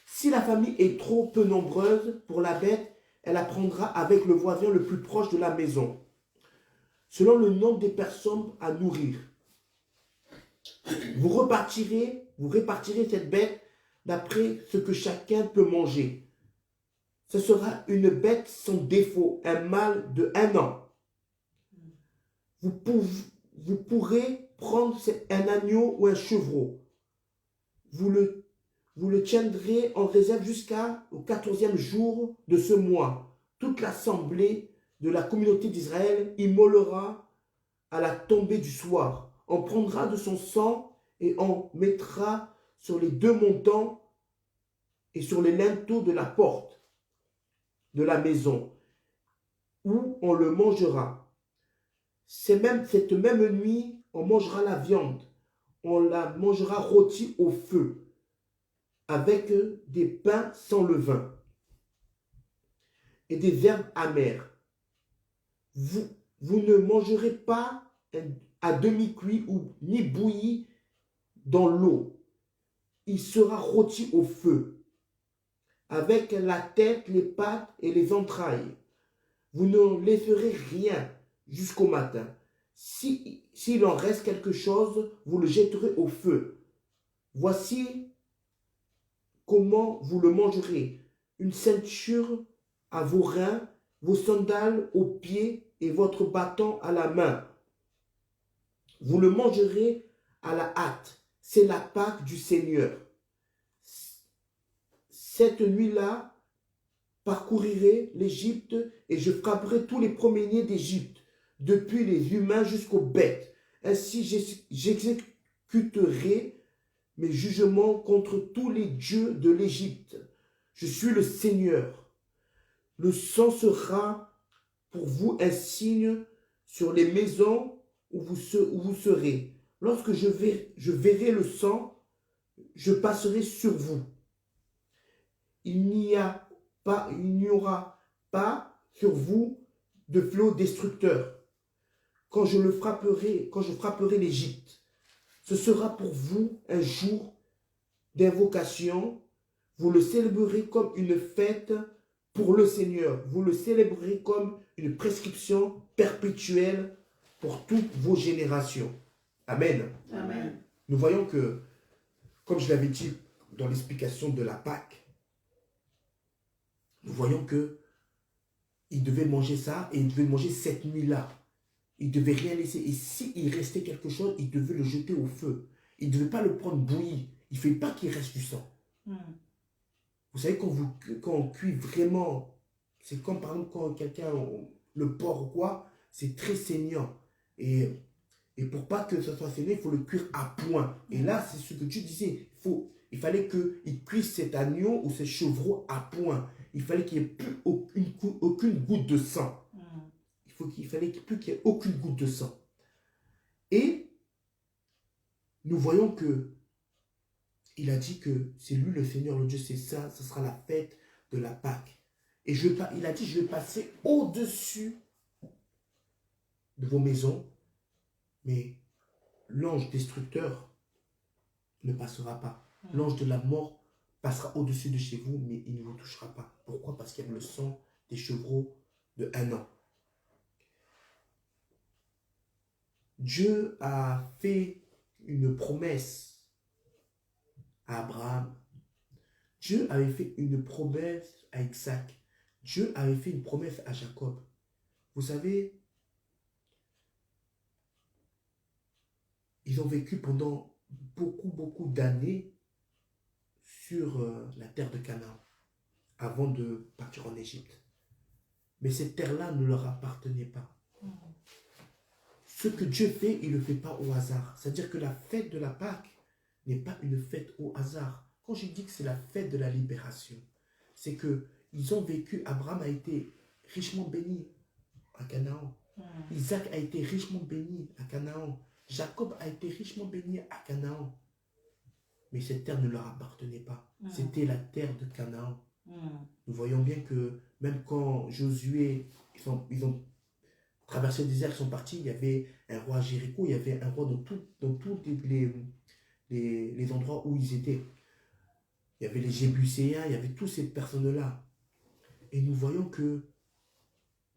[SPEAKER 4] Si la famille est trop peu nombreuse pour la bête, elle la prendra avec le voisin le plus proche de la maison, selon le nombre des personnes à nourrir. Vous répartirez cette bête d'après ce que chacun peut manger. Ce sera une bête sans défaut, un mâle de 1 an. Vous pourrez prendre un agneau ou un chevreau. Vous le tiendrez en réserve jusqu'au 14e jour de ce mois. Toute l'assemblée de la communauté d'Israël immolera à la tombée du soir. On prendra de son sang et on mettra sur les 2 montants et sur les linteaux de la porte de la maison, où on le mangera. Cette même nuit, on mangera la viande. On la mangera rôtie au feu, avec des pains sans levain et des herbes amères. Vous ne mangerez pas à demi-cuit ou ni bouilli dans l'eau. Il sera rôti au feu, avec la tête, les pattes et les entrailles. Vous ne laisserez rien jusqu'au matin. S'il en reste quelque chose, vous le jetterez au feu. Voici comment vous le mangerez. Une ceinture à vos reins, vos sandales aux pieds et votre bâton à la main. Vous le mangerez à la hâte. C'est la Pâque du Seigneur. Cette nuit-là, parcourirai l'Égypte et je frapperai tous les premiers-nés d'Égypte, depuis les humains jusqu'aux bêtes. Ainsi j'exécuterai mes jugements contre tous les dieux de l'Égypte. Je suis le Seigneur. Le sang sera pour vous un signe sur les maisons où vous serez. Lorsque je verrai le sang, je passerai sur vous. Il n'y aura pas sur vous de flot destructeur. Quand je frapperai l'Égypte, ce sera pour vous un jour d'invocation. Vous le célébrerez comme une fête pour le Seigneur. Vous le célébrerez comme une prescription perpétuelle pour toutes vos générations. Amen.
[SPEAKER 2] Amen.
[SPEAKER 4] Nous voyons que, comme je l'avais dit dans l'explication de la Pâque, nous voyons que il devait manger ça et il devait manger cette nuit-là. Il ne devait rien laisser. Et s'il restait quelque chose, il devait le jeter au feu. Il ne devait pas le prendre bouilli. Il ne fait pas qu'il reste du sang. Vous savez, quand on cuit vraiment, c'est comme par exemple quand quelqu'un, le porc ou quoi, c'est très saignant. Et pour pas que ça soit saignant, il faut le cuire à point. Et là, c'est ce que tu disais. Il fallait qu'il cuise cet agneau ou ce chevreau à point. Il fallait qu'il n'y ait plus aucune goutte de sang. Il fallait plus qu'il n'y ait aucune goutte de sang. Et nous voyons que il a dit que c'est lui le Seigneur, le Dieu, c'est ça, ce sera la fête de la Pâque. Et il a dit, je vais passer au-dessus de vos maisons, mais l'ange destructeur, ne passera pas. L'ange de la mort passera au-dessus de chez vous, mais il ne vous touchera pas. Pourquoi? Parce qu'il y a le sang des chevreaux de 1 an. Dieu a fait une promesse à Abraham. Dieu avait fait une promesse à Isaac. Dieu avait fait une promesse à Jacob. Vous savez, ils ont vécu pendant beaucoup d'années sur la terre de Canaan avant de partir en Égypte. Mais cette terre-là ne leur appartenait pas. Ce que Dieu fait, il ne le fait pas au hasard. C'est-à-dire que la fête de la Pâque n'est pas une fête au hasard. Quand je dis que c'est la fête de la libération, c'est que ils ont vécu, Abraham a été richement béni à Canaan. Isaac a été richement béni à Canaan. Jacob a été richement béni à Canaan. Mais cette terre ne leur appartenait pas. C'était la terre de Canaan. Nous voyons bien que même quand Josué, ils ont traversé le désert, ils sont partis, il y avait un roi à Jéricho, il y avait un roi dans tous les endroits où ils étaient. Il y avait les Jébuséens, il y avait toutes ces personnes-là. Et nous voyons que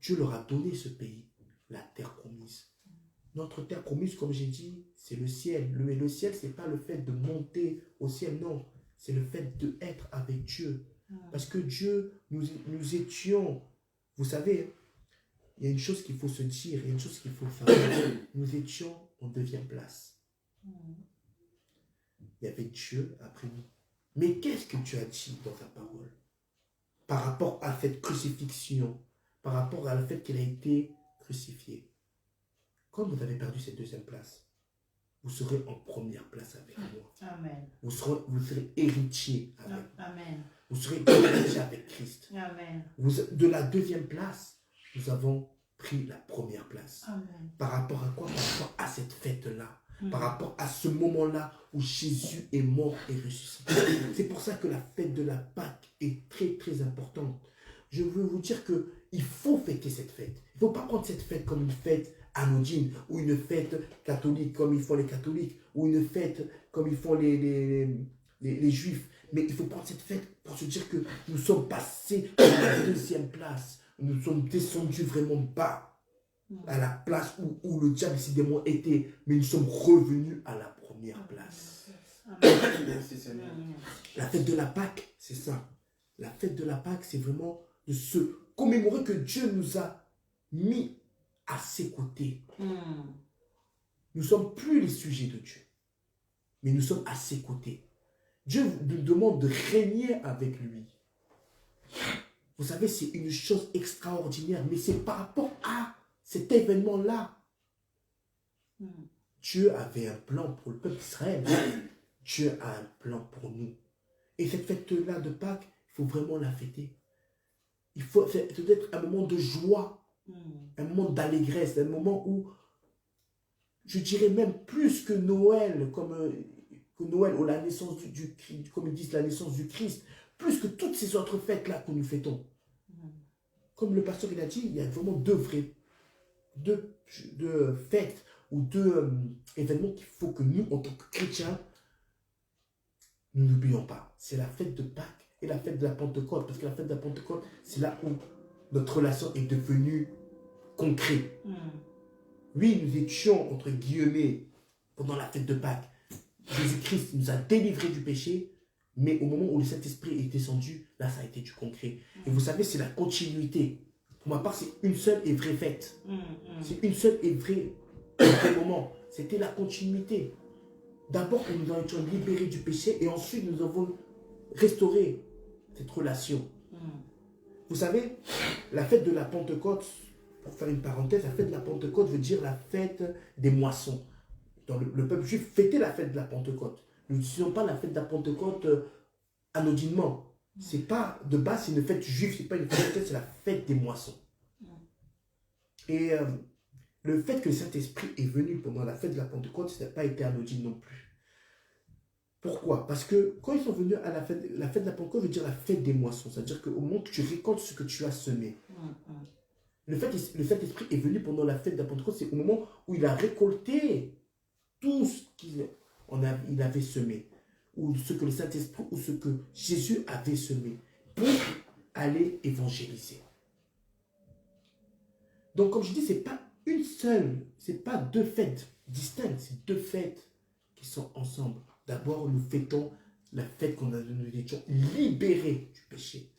[SPEAKER 4] Dieu leur a donné ce pays, la terre promise. Notre terre promise, comme j'ai dit, c'est le ciel. Le ciel, ce n'est pas le fait de monter au ciel, non. C'est le fait d'être avec Dieu. Parce que Dieu, nous étions, vous savez, il y a une chose qu'il faut se dire, il y a une chose qu'il faut faire. Nous étions en 2e place. Il y avait Dieu après nous. Mais qu'est-ce que tu as dit dans ta parole par rapport à cette crucifixion, par rapport à le fait qu'il a été crucifié? Quand vous avez perdu cette 2e place, vous serez en 1re place avec moi.
[SPEAKER 2] Amen.
[SPEAKER 4] Vous serez héritier avec.
[SPEAKER 2] Amen.
[SPEAKER 4] Vous serez héritier avec Christ.
[SPEAKER 2] Amen.
[SPEAKER 4] De la 2e place, nous avons pris la 1re place.
[SPEAKER 2] Amen.
[SPEAKER 4] Par rapport à quoi? Par rapport à cette fête-là. Par rapport à ce moment-là où Jésus est mort et ressuscité. C'est pour ça que la fête de la Pâque est très importante. Je veux vous dire qu'il faut fêter cette fête. Il ne faut pas prendre cette fête comme une fête anodine ou une fête catholique comme ils font les catholiques ou une fête comme ils font les juifs. Mais il faut prendre cette fête pour se dire que nous sommes passés à la 2e place. Nous sommes descendus vraiment bas à la place où le diable décidément était, mais nous sommes revenus à la 1re place.
[SPEAKER 1] Merci Seigneur.
[SPEAKER 4] La fête de la Pâque, c'est ça. La fête de la Pâque, c'est vraiment de se commémorer que Dieu nous a mis à ses côtés. Nous ne sommes plus les sujets de Dieu, mais nous sommes à ses côtés. Dieu nous demande de régner avec lui. Vous savez, c'est une chose extraordinaire, mais c'est par rapport à cet événement-là. Dieu avait un plan pour le peuple d'Israël. Dieu a un plan pour nous. Et cette fête-là de Pâques, il faut vraiment la fêter. C'est peut-être un moment de joie, un moment d'allégresse, un moment où, je dirais même plus que Noël, ou la naissance comme ils disent, la naissance du Christ, plus que toutes ces autres fêtes-là que nous fêtons. Comme le pasteur il a dit, il y a vraiment deux fêtes ou deux événements qu'il faut que nous, en tant que chrétiens, nous n'oublions pas. C'est la fête de Pâques et la fête de la Pentecôte. Parce que la fête de la Pentecôte, c'est là où notre relation est devenue concrète. Oui, nous étions, entre guillemets, pendant la fête de Pâques. Jésus-Christ nous a délivrés du péché, mais au moment où le Saint-Esprit est descendu, là, ça a été du concret. Et vous savez, c'est la continuité. Pour ma part, c'est une seule et vraie fête. C'est une seule et vraie moment. C'était la continuité. D'abord, nous en étions libérés du péché et ensuite, nous avons restauré cette relation. Vous savez, la fête de la Pentecôte, pour faire une parenthèse, la fête de la Pentecôte veut dire la fête des moissons. Dans le peuple juif fêtait la fête de la Pentecôte. Nous ne disons pas la fête de la Pentecôte anodinement. C'est pas, de base, c'est une fête juive, c'est pas une fête, c'est la fête des moissons. Et le fait que le Saint-Esprit est venu pendant la fête de la Pentecôte, ça n'a pas été anodin non plus. Pourquoi? Parce que quand ils sont venus à la fête de la Pentecôte veut dire la fête des moissons. C'est-à-dire qu'au moment que tu récoltes ce que tu as semé. Le Saint-Esprit est venu pendant la fête de la Pentecôte, c'est au moment où il a récolté tout ce qu'il avait semé. ou ce que le Saint-Esprit ou ce que Jésus avait semé pour aller évangéliser. Donc, comme je dis, ce n'est pas une seule, ce n'est pas deux fêtes distinctes, c'est deux fêtes qui sont ensemble. D'abord, nous fêtons la fête qu'on a, nous étions libérés du péché.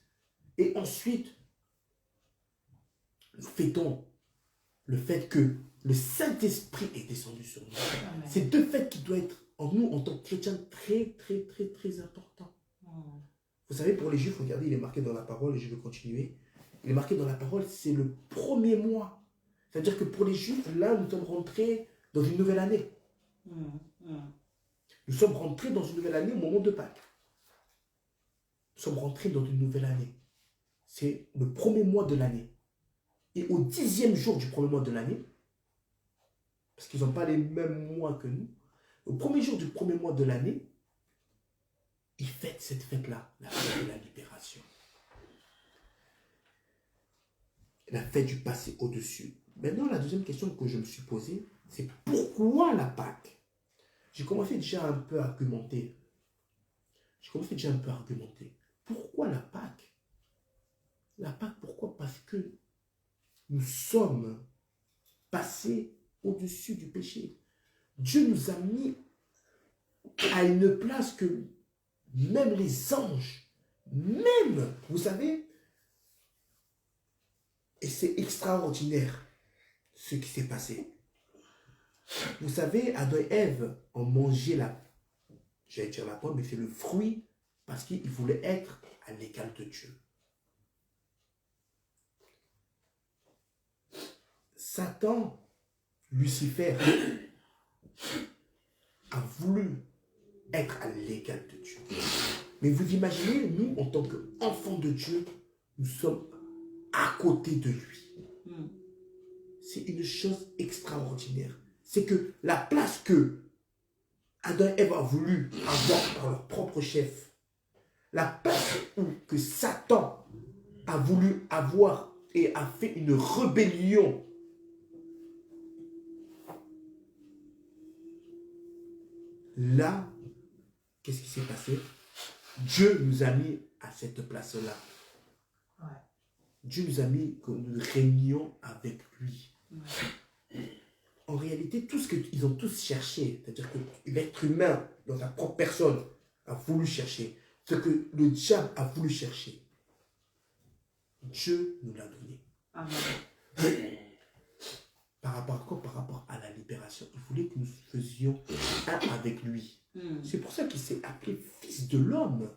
[SPEAKER 4] Et ensuite, nous fêtons le fait que le Saint-Esprit est descendu sur nous.
[SPEAKER 2] Amen.
[SPEAKER 4] C'est deux fêtes qui doivent être en nous, en tant que chrétiens, très, très, très, très importants. Vous savez, pour les Juifs, regardez, il est marqué dans la parole, et je vais continuer. Il est marqué dans la parole, c'est le premier mois. C'est-à-dire que pour les Juifs, là, nous sommes rentrés dans une nouvelle année. Nous sommes rentrés dans une nouvelle année au moment de Pâques. Nous sommes rentrés dans une nouvelle année. C'est le premier mois de l'année. Et au 10e jour du premier mois de l'année, parce qu'ils n'ont pas les mêmes mois que nous, au premier jour du premier mois de l'année, ils fêtent cette fête-là, la fête de la libération. La fête du passé au-dessus. Maintenant, la deuxième question que je me suis posée, c'est pourquoi la Pâque? J'ai commencé déjà un peu à argumenter. Pourquoi la Pâque? La Pâque, pourquoi? Parce que nous sommes passés au-dessus du péché. Dieu nous a mis à une place que même les anges, même, vous savez, et c'est extraordinaire ce qui s'est passé. Vous savez, Adam et Ève ont mangé j'allais dire la pomme, mais c'est le fruit parce qu'ils voulaient être à l'égal de Dieu. Satan, Lucifer, a voulu être à l'égal de Dieu. Mais vous imaginez, nous, en tant qu'enfants de Dieu, nous sommes à côté de lui. C'est une chose extraordinaire. C'est que la place que Adam et Ève a voulu avoir par leur propre chef, la place que Satan a voulu avoir et a fait une rébellion, là, qu'est-ce qui s'est passé? Dieu nous a mis à cette place-là.
[SPEAKER 2] Ouais.
[SPEAKER 4] Dieu nous a mis que nous régnions avec lui. En réalité, tout ce qu'ils ont tous cherché, c'est-à-dire que l'être humain, dans sa propre personne, a voulu chercher, ce que le diable a voulu chercher, Dieu nous l'a donné.
[SPEAKER 2] Amen.
[SPEAKER 4] Par rapport à quoi? Par rapport à la libération. Il voulait que nous faisions un avec lui. C'est pour ça qu'il s'est appelé Fils de l'homme.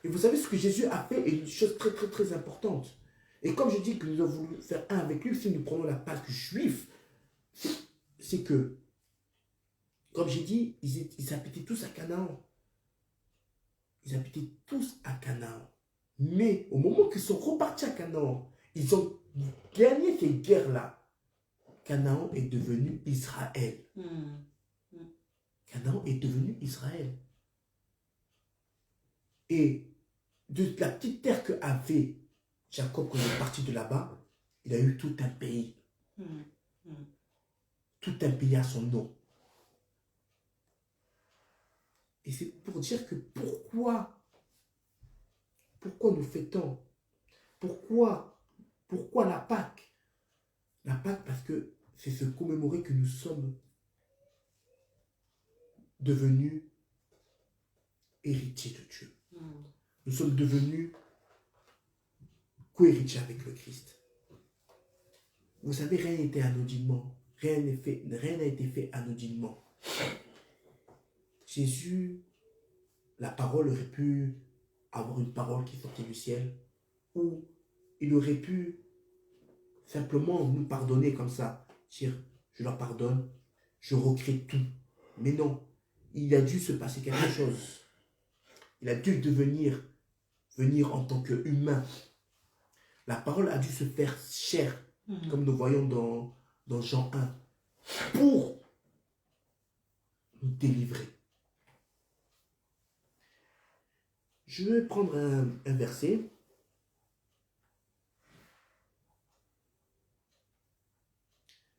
[SPEAKER 4] Et vous savez, ce que Jésus a fait est une chose très, très, très importante. Et comme je dis que nous avons voulu faire un avec lui, si nous prenons la Pâque juive, c'est que, comme j'ai dit, ils habitaient tous à Canaan. Ils habitaient tous à Canaan. Mais au moment qu'ils sont repartis à Canaan, ils ont gagné cette guerre-là. Canaan est devenu Israël. Canaan est devenu Israël. Et de la petite terre que avait Jacob quand il est parti de là-bas, il a eu tout un pays. Tout un pays à son nom. Et c'est pour dire que pourquoi nous fêtons? Pourquoi la Pâque? La Pâque parce que c'est se commémorer que nous sommes devenus héritiers de Dieu. Nous sommes devenus co-héritiers avec le Christ. Vous savez, rien n'a été anodinement. Rien n'a été fait anodinement. Jésus, la parole aurait pu avoir une parole qui sortait du ciel, ou il aurait pu simplement nous pardonner comme ça, dire je leur pardonne, je recrée tout. Mais non, il a dû se passer quelque chose. Il a dû venir en tant qu'humain. La parole a dû se faire chair, comme nous voyons dans Jean 1, pour nous délivrer. Je vais prendre un verset.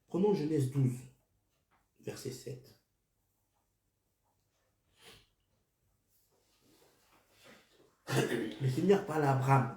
[SPEAKER 4] Prenons Genèse 12, verset 7. Le Seigneur parle à Abraham.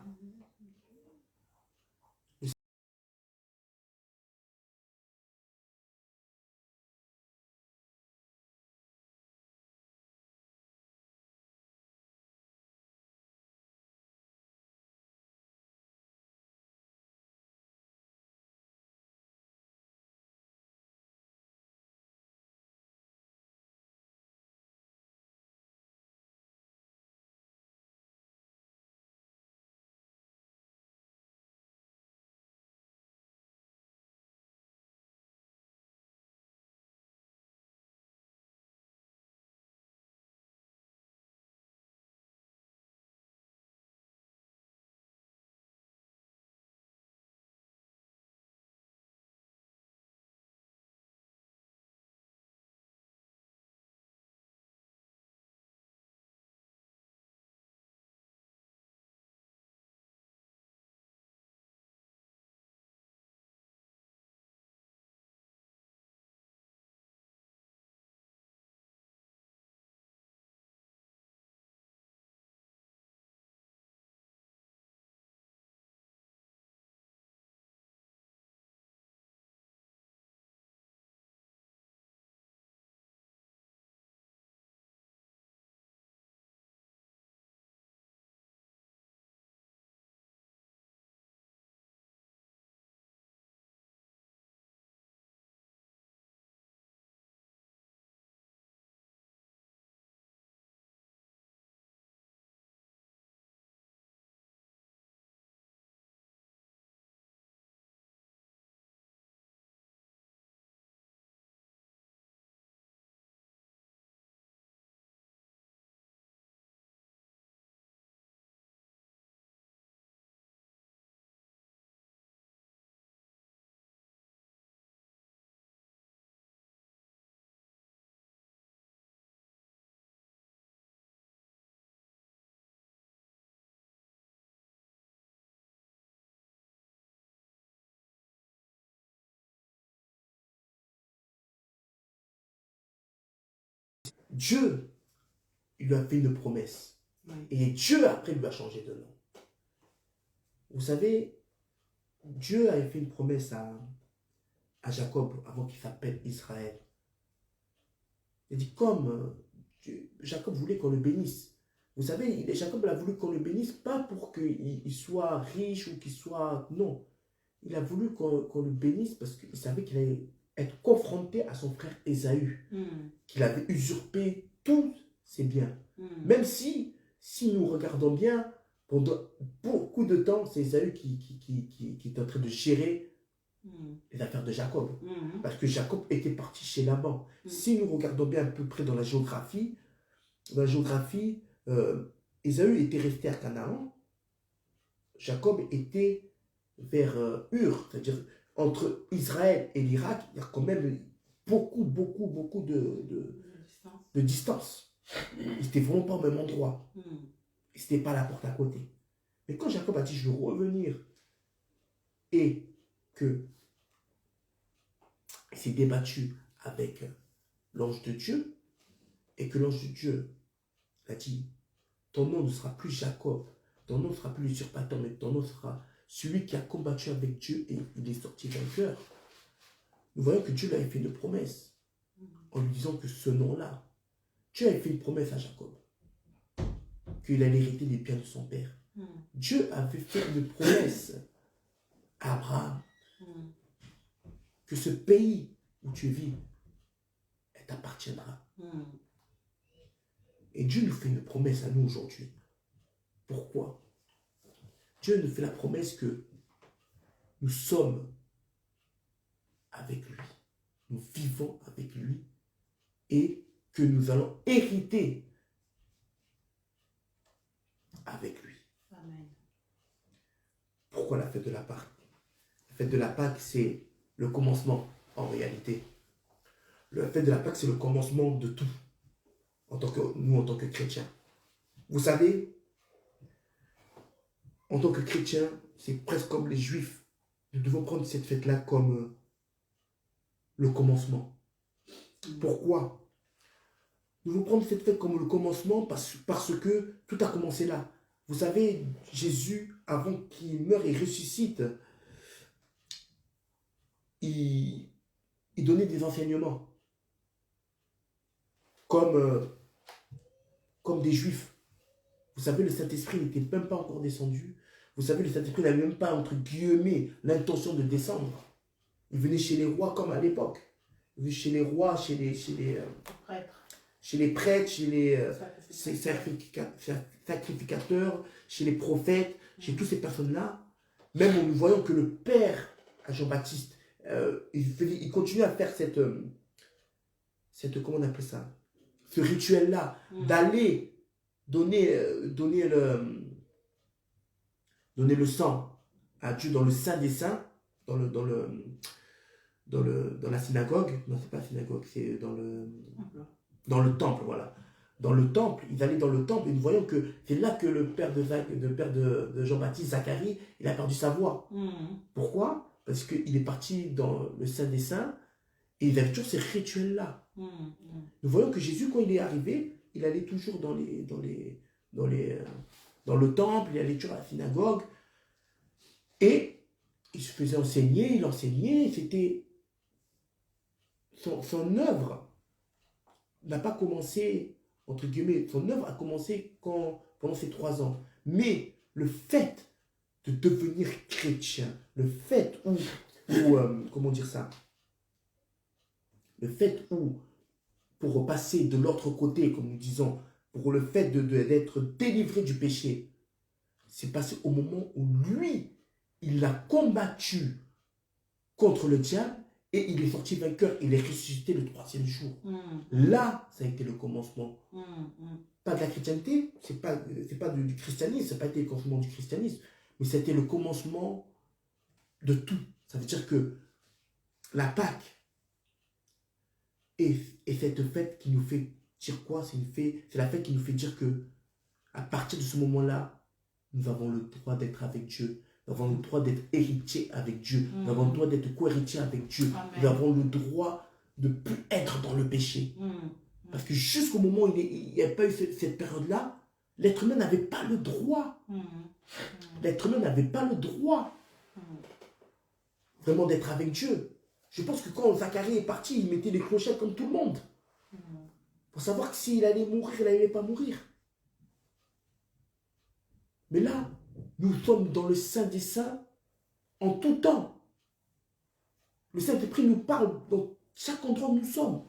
[SPEAKER 4] Dieu, il lui a fait une promesse.
[SPEAKER 2] Oui.
[SPEAKER 4] Et Dieu, après, lui a changé de nom. Vous savez, Dieu avait fait une promesse à Jacob avant qu'il s'appelle Israël. Il dit, comme Jacob voulait qu'on le bénisse. Vous savez, Jacob a voulu qu'on le bénisse, pas pour qu'il soit riche ou qu'il soit... Non. Il a voulu qu'on le bénisse parce qu'il savait qu'il allait être confronté à son frère Ésaü, qu'il avait usurpé tous ses biens. Même si nous regardons bien, pendant beaucoup de temps, c'est Ésaü qui est en train de gérer les affaires de Jacob. Parce que Jacob était parti chez Laban. Si nous regardons bien à peu près dans la géographie, Ésaü était resté à Canaan, Jacob était vers Ur, c'est-à-dire entre Israël et l'Irak, il y a quand même beaucoup de distance. Ils n'étaient vraiment pas au même endroit. Ils n'étaient pas la porte à côté. Mais quand Jacob a dit, je veux revenir, et que il s'est débattu avec l'ange de Dieu, et que l'ange de Dieu a dit, ton nom ne sera plus Jacob, ton nom ne sera plus l'usurpateur, mais ton nom sera celui qui a combattu avec Dieu et il est sorti vainqueur. Nous voyons que Dieu lui avait fait une promesse en lui disant que ce nom-là, Dieu avait fait une promesse à Jacob, qu'il allait hériter les biens de son père. Dieu avait fait une promesse à Abraham que ce pays où tu vis, elle t'appartiendra. Et Dieu nous fait une promesse à nous aujourd'hui. Pourquoi? Dieu nous fait la promesse que nous sommes avec lui. Nous vivons avec lui et que nous allons hériter avec lui.
[SPEAKER 2] Amen.
[SPEAKER 4] Pourquoi la fête de la Pâque? La fête de la Pâque, c'est le commencement en réalité. La fête de la Pâque, c'est le commencement de tout. Nous, en tant que chrétiens. Vous savez, en tant que chrétiens, c'est presque comme les Juifs. Nous devons prendre cette fête-là comme le commencement. Pourquoi? Nous devons prendre cette fête comme le commencement parce que tout a commencé là. Vous savez, Jésus, avant qu'il meure et ressuscite, il donnait des enseignements. Comme des Juifs. Vous savez, le Saint-Esprit n'était même pas encore descendu. Vous savez, le Saint-Esprit n'avait même pas, entre guillemets, l'intention de descendre. Il venait chez les rois comme à l'époque. Il venait chez les rois, chez les prêtres, chez les sacrificateurs, chez les prophètes, chez toutes ces personnes-là. Même en nous voyant que le Père, à Jean-Baptiste, il continuait à faire cette comment on appelle ça, ce rituel-là, d'aller donner le sang à Dieu dans le Saint des Saints, dans la synagogue. Non, c'est pas la synagogue, c'est dans le temple, voilà. Dans le temple, ils allaient dans le temple et nous voyons que c'est là que le père de Jean-Baptiste, Zacharie, il a perdu sa voix. Pourquoi? Parce qu'il est parti dans le Saint des Saints et il avait toujours ces rituels-là. Nous voyons que Jésus, quand il est arrivé, il allait toujours dans le temple, il allait toujours à la synagogue et il se faisait enseigner, il enseignait. C'était son œuvre n'a pas commencé, entre guillemets, son œuvre a commencé pendant ces 3 ans. Mais le fait de devenir chrétien, le fait comment dire ça, le fait pour repasser de l'autre côté, comme nous disons, pour le fait d'être délivré du péché, c'est passé au moment où lui, il a combattu contre le diable et il est sorti vainqueur, il est ressuscité le 3e jour. Là, ça a été le commencement. Pas de la chrétienté, c'est pas du christianisme, ça n'a pas été le commencement du christianisme, mais c'était le commencement de tout. Ça veut dire que la Pâque est cette fête qui nous fait dire quoi? C'est la fête qui nous fait dire que à partir de ce moment-là, nous avons le droit d'être avec Dieu. Nous avons le droit d'être héritiers avec Dieu. Nous avons le droit d'être co-héritiers avec Dieu.
[SPEAKER 2] Amen.
[SPEAKER 4] Nous avons le droit de ne plus être dans le péché. Parce que jusqu'au moment où il n'y a pas eu cette période-là, l'être humain n'avait pas le droit. L'être humain n'avait pas le droit vraiment d'être avec Dieu. Je pense que quand Zacharie est parti, il mettait les clochettes comme tout le monde. Pour savoir que s'il allait mourir, il n'allait pas mourir. Mais là, nous sommes dans le Saint des Saints en tout temps. Le Saint-Esprit nous parle dans chaque endroit où nous sommes.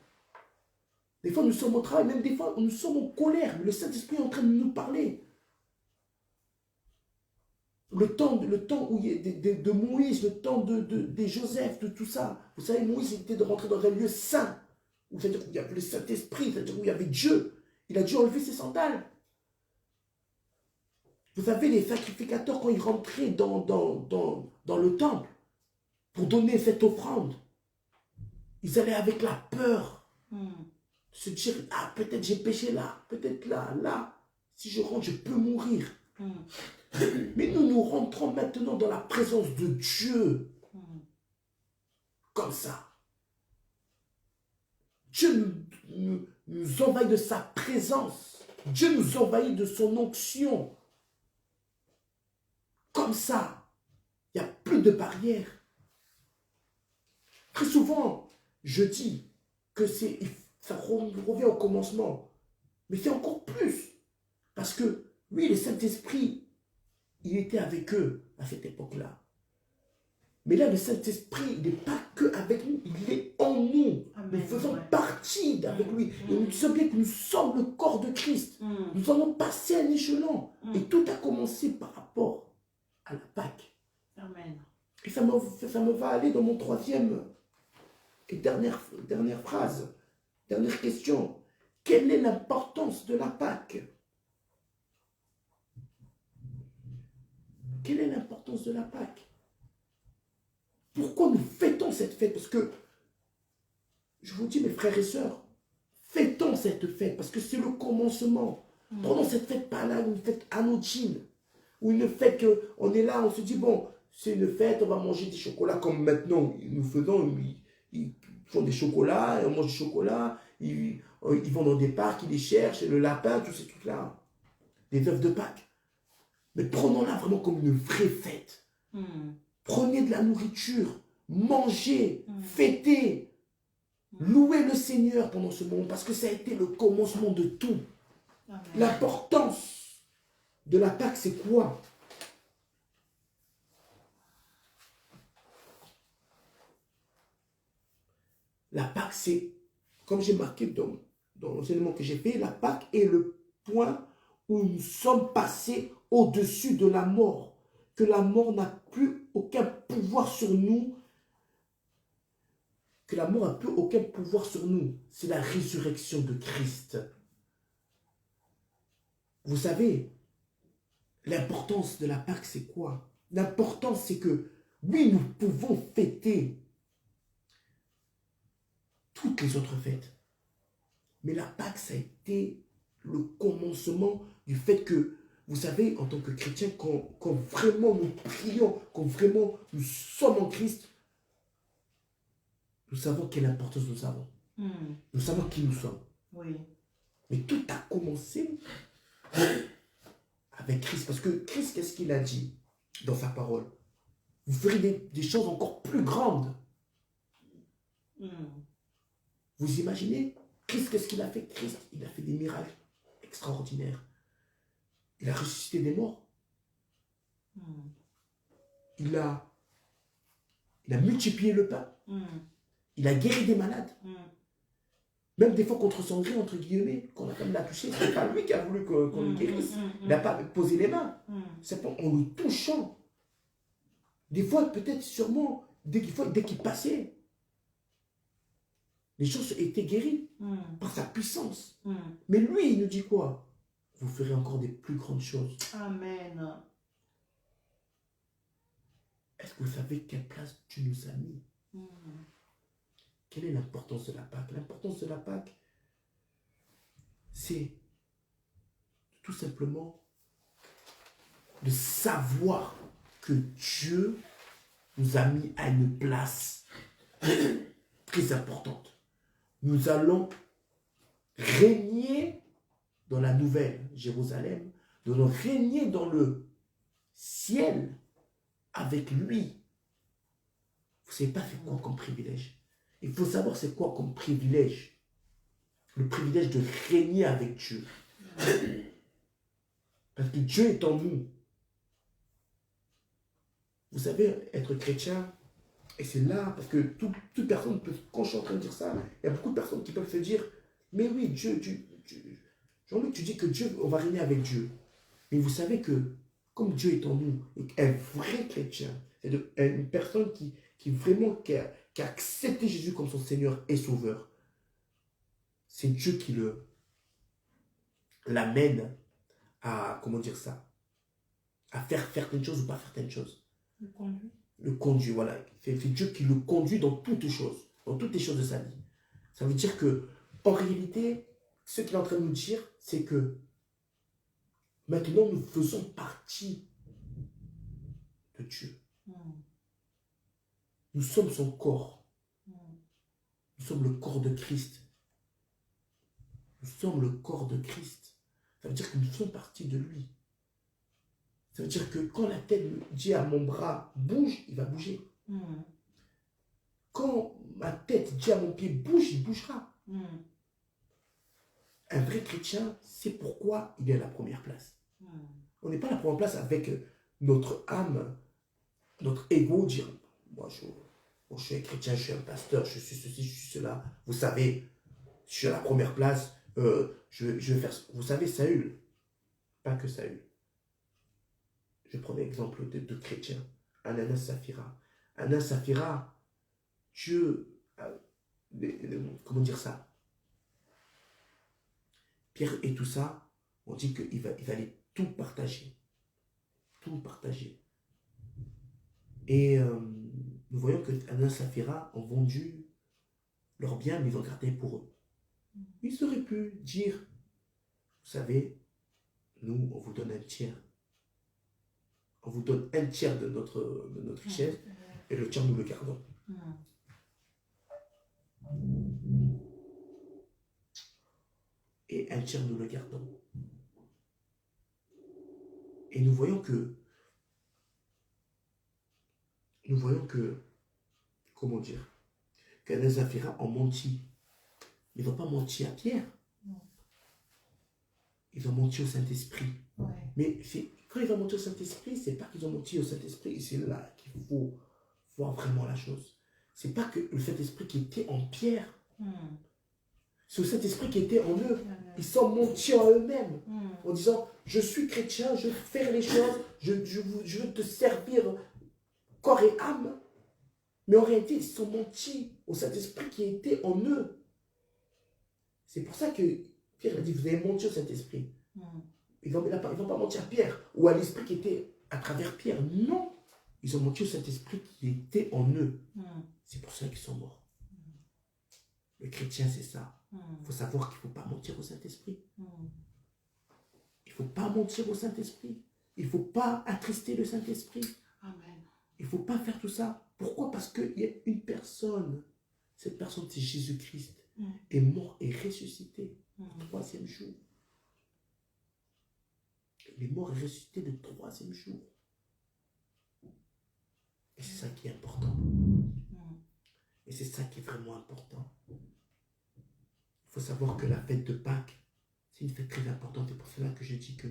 [SPEAKER 4] Des fois, nous sommes au travail, même des fois, nous sommes en colère. Le Saint-Esprit est en train de nous parler. Le temps où il y a de Moïse, le temps de Joseph, de tout ça. Vous savez, Moïse était de rentrer dans un lieu saint. C'est-à-dire où il y avait le Saint-Esprit, c'est-à-dire où il y avait Dieu. Il a dû enlever ses sandales. Vous savez, les sacrificateurs, quand ils rentraient dans le temple pour donner cette offrande, ils allaient avec la peur. Se dire, ah, peut-être j'ai péché là, peut-être là. Si je rentre, je peux mourir. Mais nous rentrons maintenant dans la présence de Dieu. Comme ça. Dieu nous envahit de sa présence. Dieu nous envahit de son onction. Comme ça. Il n'y a plus de barrières. Très souvent, je dis que ça revient au commencement. Mais c'est encore plus. Parce que, oui, le Saint-Esprit, il était avec eux à cette époque-là. Mais là, le Saint-Esprit, il n'est pas que avec nous, il est en nous. Amen, nous faisons partie d'avec lui. Et nous savons bien que nous sommes le corps de Christ. Nous allons passer un échelon. Et tout a commencé par rapport à la Pâque.
[SPEAKER 2] Amen.
[SPEAKER 4] Et ça me va aller dans mon 3e et dernière phrase. Dernière question. Quelle est l'importance de la Pâque? Quelle est l'importance de la Pâque? Pourquoi nous fêtons cette fête? Parce que, je vous dis mes frères et sœurs, fêtons cette fête parce que c'est le commencement. Prenons cette fête pas là, une fête anodine, ou une fête qu'on est là, on se dit, bon, c'est une fête, on va manger des chocolats comme maintenant nous faisons, ils font des chocolats, et on mange du chocolat, ils vont dans des parcs, ils les cherchent, le lapin, tous ces trucs-là, des œufs de Pâques. Mais prenons-la vraiment comme une vraie fête. Prenez de la nourriture, mangez, fêtez, louez le Seigneur pendant ce moment parce que ça a été le commencement de tout. L'importance de la Pâque, c'est quoi? La Pâque, c'est, comme j'ai marqué dans l'enseignement que j'ai fait, la Pâque est le point où nous sommes passés au-dessus de la mort. Que la mort n'a plus aucun pouvoir sur nous. Que la mort n'a plus aucun pouvoir sur nous. C'est la résurrection de Christ. Vous savez, l'importance de la Pâque, c'est quoi? L'importance, c'est que, oui, nous pouvons fêter toutes les autres fêtes. Mais la Pâque, ça a été le commencement du fait que, vous savez, en tant que chrétien, quand vraiment nous prions, quand vraiment nous sommes en Christ, nous savons quelle importance nous avons. Nous savons qui nous sommes.
[SPEAKER 2] Oui.
[SPEAKER 4] Mais tout a commencé avec Christ. Parce que Christ, qu'est-ce qu'il a dit dans sa parole? Vous ferez des choses encore plus grandes. Vous imaginez? Christ, qu'est-ce qu'il a fait? Christ, il a fait des miracles extraordinaires. Il a ressuscité des morts. Il a multiplié le pain. Il a guéri des malades. Même des fois contre son gré, entre guillemets, qu'on a quand même l'a touché. Ce n'est pas lui qui a voulu qu'on le guérisse. Il n'a pas posé les mains. C'est en le touchant. Des fois, peut-être, sûrement, dès qu'il passait, les choses étaient guéries par sa puissance. Mais lui, il nous dit quoi? Vous ferez encore des plus grandes choses.
[SPEAKER 2] Amen.
[SPEAKER 4] Est-ce que vous savez quelle place Dieu nous a mis? Quelle est l'importance de la Pâque? L'importance de la Pâque, c'est tout simplement de savoir que Dieu nous a mis à une place très importante. Nous allons régner dans la nouvelle Jérusalem, nous allons régner dans le ciel avec lui. Vous ne savez pas c'est quoi comme privilège. Il faut savoir c'est quoi comme privilège. Le privilège de régner avec Dieu. Parce que Dieu est en nous. Vous savez, être chrétien, et c'est là, parce que toute personne peut, quand je suis en train de dire ça, il y a beaucoup de personnes qui peuvent se dire, mais oui, Dieu, Jean-Luc, tu dis que Dieu, on va régner avec Dieu. Mais vous savez que, comme Dieu est en nous, un vrai chrétien, c'est une personne qui a accepté Jésus comme son Seigneur et Sauveur, c'est Dieu qui l'amène à, comment dire ça, à faire certaines choses ou pas certaines choses.
[SPEAKER 2] Le conduit.
[SPEAKER 4] Le conduit, voilà. C'est Dieu qui le conduit dans toutes les choses de sa vie. Ça veut dire que, en réalité, ce qu'il est en train de nous dire, c'est que maintenant nous faisons partie de Dieu. Nous sommes son corps. Nous sommes le corps de Christ. Nous sommes le corps de Christ. Ça veut dire que nous sommes partie de lui. Ça veut dire que quand la tête dit à mon bras bouge, il va bouger. Quand ma tête dit à mon pied bouge, il bougera. Un vrai chrétien, c'est pourquoi il est à la première place. On n'est pas à la première place avec notre âme, notre ego, dire moi je suis un chrétien, je suis un pasteur, je suis ceci, je suis cela. Vous savez, je suis à la première place, je vais faire. Vous savez, Saül, pas que Saül. Je prends l'exemple de deux chrétiens, Ananas, Saphira. Ananas, Saphira, Dieu, comment dire ça? Pierre et tout ça, on dit qu'il allait tout partager. Tout partager. Et nous voyons que Ananas et Saphira ont vendu leurs biens, mais ils ont gardé pour eux. Ils auraient pu dire, vous savez, nous, on vous donne un tiers. On vous donne un tiers de notre richesse et le tiers, nous le gardons. Et un tiers, nous le gardons. Et nous voyons que, comment dire, qu'Ananias et Saphira ont menti. Ils n'ont pas menti à Pierre.
[SPEAKER 2] Non.
[SPEAKER 4] Ils ont menti au Saint-Esprit.
[SPEAKER 2] Ouais.
[SPEAKER 4] Mais quand ils ont menti au Saint-Esprit, c'est pas qu'ils ont menti au Saint-Esprit. C'est là qu'il faut voir vraiment la chose. C'est pas que le Saint-Esprit qui était en Pierre. C'est le Saint-Esprit qui était en eux. Ils sont mentis en eux-mêmes. En disant, je suis chrétien, je veux faire les choses, je veux te servir corps et âme. Mais en réalité, ils sont mentis au Saint-Esprit qui était en eux. C'est pour ça que Pierre a dit, vous avez menti au Saint-Esprit. Ils ne vont pas mentir à Pierre ou à l'Esprit qui était à travers Pierre. Non. Ils ont menti au Saint-Esprit qui était en eux. C'est pour ça qu'ils sont morts. Le chrétien, c'est ça. Il faut savoir qu'il ne faut pas mentir au Saint-Esprit. Il ne faut pas mentir au Saint-Esprit. Il ne faut pas attrister le Saint-Esprit.
[SPEAKER 2] Amen.
[SPEAKER 4] Il ne faut pas faire tout ça. Pourquoi? Parce qu'il y a une personne. Cette personne, c'est Jésus-Christ. Est mort et ressuscité le troisième jour. Il est mort et ressuscité le troisième jour. Et c'est ça qui est important. Et c'est ça qui est vraiment important. Il faut savoir que la fête de Pâques, c'est une fête très importante. C'est pour cela que je dis que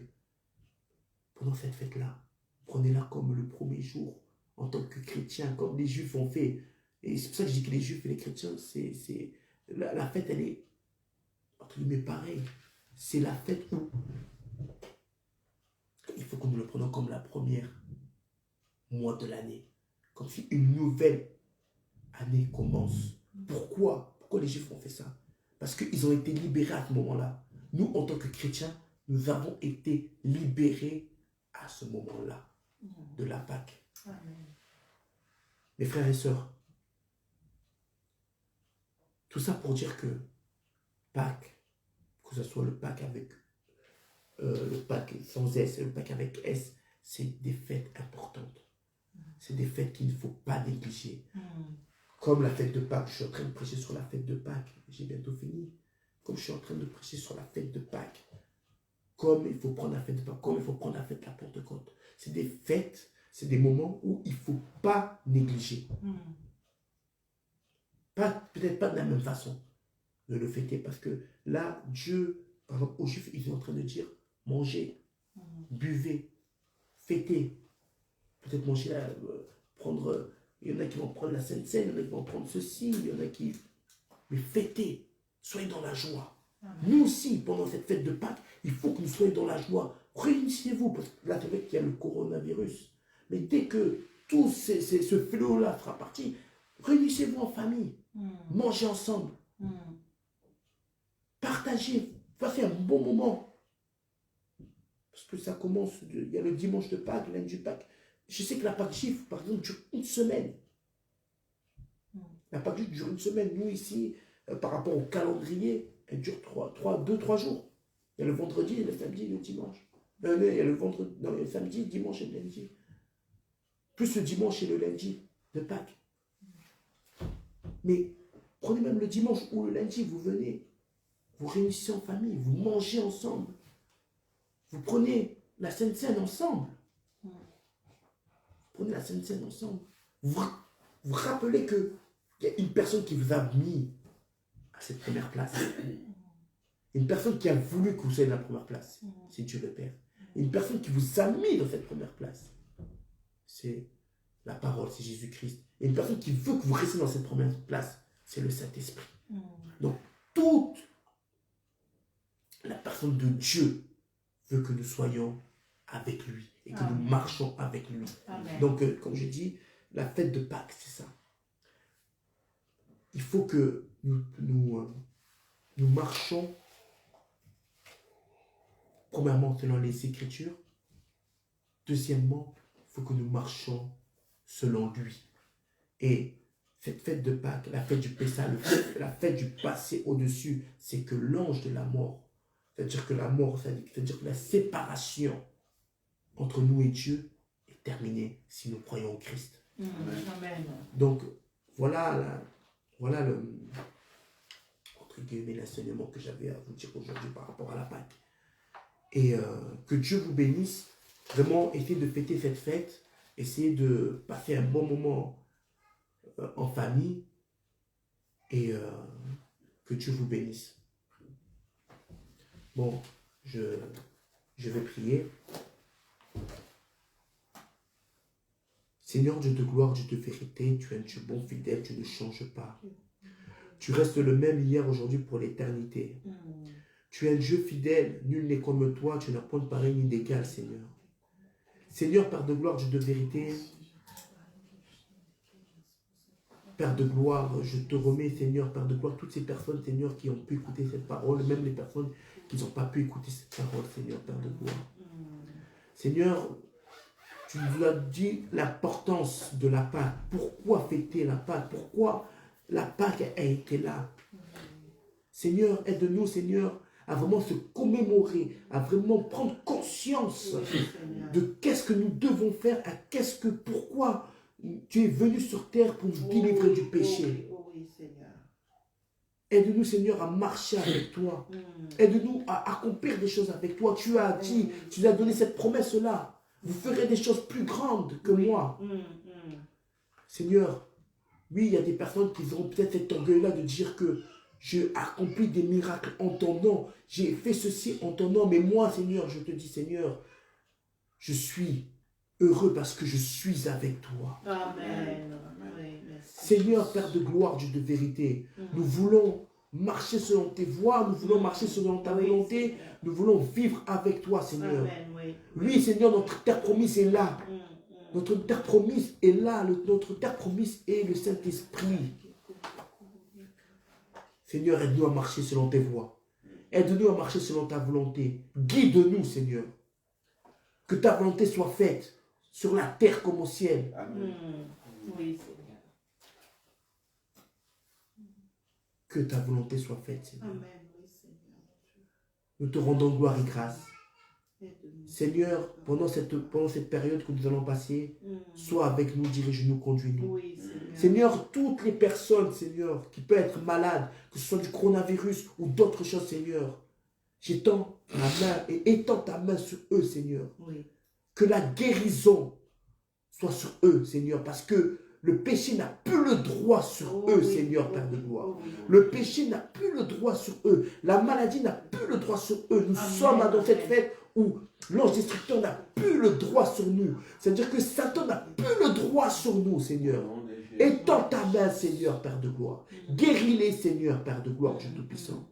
[SPEAKER 4] pendant cette fête-là, prenez-la comme le premier jour en tant que chrétien, comme les Juifs ont fait. Et c'est pour ça que je dis que les Juifs et les chrétiens, la fête, elle est entre guillemets pareille. C'est la fête où il faut que nous le prenions comme la première mois de l'année. Comme si une nouvelle année commence. Pourquoi les Juifs ont fait ça? Parce qu'ils ont été libérés à ce moment-là. Nous, en tant que chrétiens, nous avons été libérés à ce moment-là de la Pâque.
[SPEAKER 2] Amen.
[SPEAKER 4] Mes frères et sœurs, tout ça pour dire que Pâques, que ce soit le Pâques avec le Pâques sans S et le Pâques avec S, c'est des fêtes importantes. C'est des fêtes qu'il ne faut pas négliger. Comme la fête de Pâques, je suis en train de prêcher sur la fête de Pâques. J'ai bientôt fini. Comme je suis en train de prêcher sur la fête de Pâques. Comme il faut prendre la fête de Pâques. Comme il faut prendre la fête de la Pentecôte. C'est des fêtes, c'est des moments où il ne faut pas négliger. Peut-être pas de la même façon de le fêter. Parce que là, Dieu, par exemple, aux Juifs, ils sont en train de dire mangez, buvez, fêtez. Peut-être manger, prendre... il y en a qui vont prendre la Sainte Seine, il y en a qui vont prendre ceci, il y en a qui... Mais fêtez, soyez dans la joie. Nous aussi, pendant cette fête de Pâques, il faut que nous soyons dans la joie. Réunissez-vous, parce que là, c'est vrai qu'il y a le coronavirus. Mais dès que tout ce fléau-là sera parti, réunissez-vous en famille. Mangez ensemble. Partagez. Passez un bon moment. Parce que ça commence, il y a le dimanche de Pâques, lundi de Pâques. Je sais que la Pâques juive, par exemple, dure une semaine. La Pâques juive dure une semaine. Nous, ici, par rapport au calendrier, elle dure 2-3 jours. Il y a le vendredi, le samedi et le dimanche. Il y a le samedi, dimanche et le lundi. Plus le dimanche et le lundi de Pâques. Mais prenez même le dimanche ou le lundi, vous venez, vous réunissez en famille, vous mangez ensemble. Vous prenez la Sainte Seine ensemble. Prenez la Sainte Seine ensemble. Vous rappelez qu'il y a une personne qui vous a mis à cette première place. Une personne qui a voulu que vous soyez dans la première place. C'est Dieu le Père. Une personne qui vous a mis dans cette première place. C'est la parole, c'est Jésus-Christ. Et une personne qui veut que vous restiez dans cette première place, c'est le Saint-Esprit. Donc, toute la personne de Dieu veut que nous soyons avec lui et que nous marchons avec lui.
[SPEAKER 2] Amen.
[SPEAKER 4] Donc, comme je dis, la fête de Pâques, c'est ça. Il faut que nous marchons, premièrement, selon les Écritures. Deuxièmement, il faut que nous marchions selon lui. Et cette fête de Pâques, la fête du Pessah, la fête du passé au-dessus, c'est que l'ange de la mort, c'est-à-dire que la mort, c'est-à-dire que la séparation entre nous et Dieu est terminée si nous croyons en Christ.
[SPEAKER 2] Amen.
[SPEAKER 4] Donc, voilà entre guillemets, l'enseignement que j'avais à vous dire aujourd'hui par rapport à la Pâque. Et que Dieu vous bénisse Vraiment, essayez de fêter cette fête. Essayez de passer un bon moment en famille. Et que Dieu vous bénisse. Bon, je vais prier. Seigneur Dieu de gloire, Dieu de vérité, tu es un Dieu bon, fidèle, tu ne changes pas. Tu restes le même hier, aujourd'hui, pour l'éternité. Tu es un Dieu fidèle, nul n'est comme toi, tu n'as point de pareil ni d'égal, Seigneur. Seigneur, Père de gloire, Dieu de vérité, Père de gloire, je te remets, Seigneur, Père de gloire, toutes ces personnes, Seigneur, qui ont pu écouter cette parole, même les personnes qui n'ont pas pu écouter cette parole, Seigneur, Père de gloire. Seigneur, tu nous as dit l'importance de la Pâque. Pourquoi fêter la Pâque? Pourquoi la Pâque a été là? Seigneur, aide-nous, Seigneur, à vraiment se commémorer, à vraiment prendre conscience de qu'est-ce que nous devons faire, pourquoi tu es venu sur terre pour nous délivrer du péché. Aide-nous, Seigneur, à marcher avec toi. Aide-nous à accomplir des choses avec toi. Tu as dit, tu nous as donné cette promesse-là. Vous ferez des choses plus grandes que moi. Seigneur, oui, il y a des personnes qui auront peut-être cet orgueil-là de dire que j'ai accompli des miracles en ton nom. J'ai fait ceci en ton nom. Mais moi, Seigneur, je te dis, Seigneur, je suis heureux parce que je suis avec toi.
[SPEAKER 2] Amen.
[SPEAKER 4] Seigneur, Père de gloire, Dieu de vérité, nous voulons marcher selon tes voies, nous voulons marcher selon ta volonté, nous voulons vivre avec toi, Seigneur.
[SPEAKER 2] Amen,
[SPEAKER 4] oui, Seigneur, notre terre promise est là. Notre terre promise est là. Notre terre promise est le Saint-Esprit. Seigneur, aide-nous à marcher selon tes voies. Aide-nous à marcher selon ta volonté. Guide-nous, Seigneur. Que ta volonté soit faite sur la terre comme au ciel.
[SPEAKER 1] Amen.
[SPEAKER 2] Oui, Seigneur.
[SPEAKER 4] Que ta volonté soit faite, Seigneur.
[SPEAKER 2] Amen, oui, Seigneur.
[SPEAKER 4] Nous te rendons gloire et grâce. Seigneur, pendant cette période que nous allons passer, sois avec nous, dirige-nous, conduis-nous.
[SPEAKER 2] Oui, Seigneur.
[SPEAKER 4] Seigneur, toutes les personnes, Seigneur, qui peuvent être malades, que ce soit du coronavirus ou d'autres choses, Seigneur, j'étends ma main et étends ta main sur eux, Seigneur.
[SPEAKER 2] Oui.
[SPEAKER 4] Que la guérison soit sur eux, Seigneur, parce que le péché n'a plus le droit sur eux, Seigneur, Père de gloire. Le péché n'a plus le droit sur eux. La maladie n'a plus le droit sur eux. Nous sommes dans cette fête où l'ange destructeur n'a plus le droit sur nous. C'est-à-dire que Satan n'a plus le droit sur nous, Seigneur. Étends ta main, Seigneur, Père de gloire. Guéris-les, Seigneur, Père de gloire, Dieu Tout-Puissant.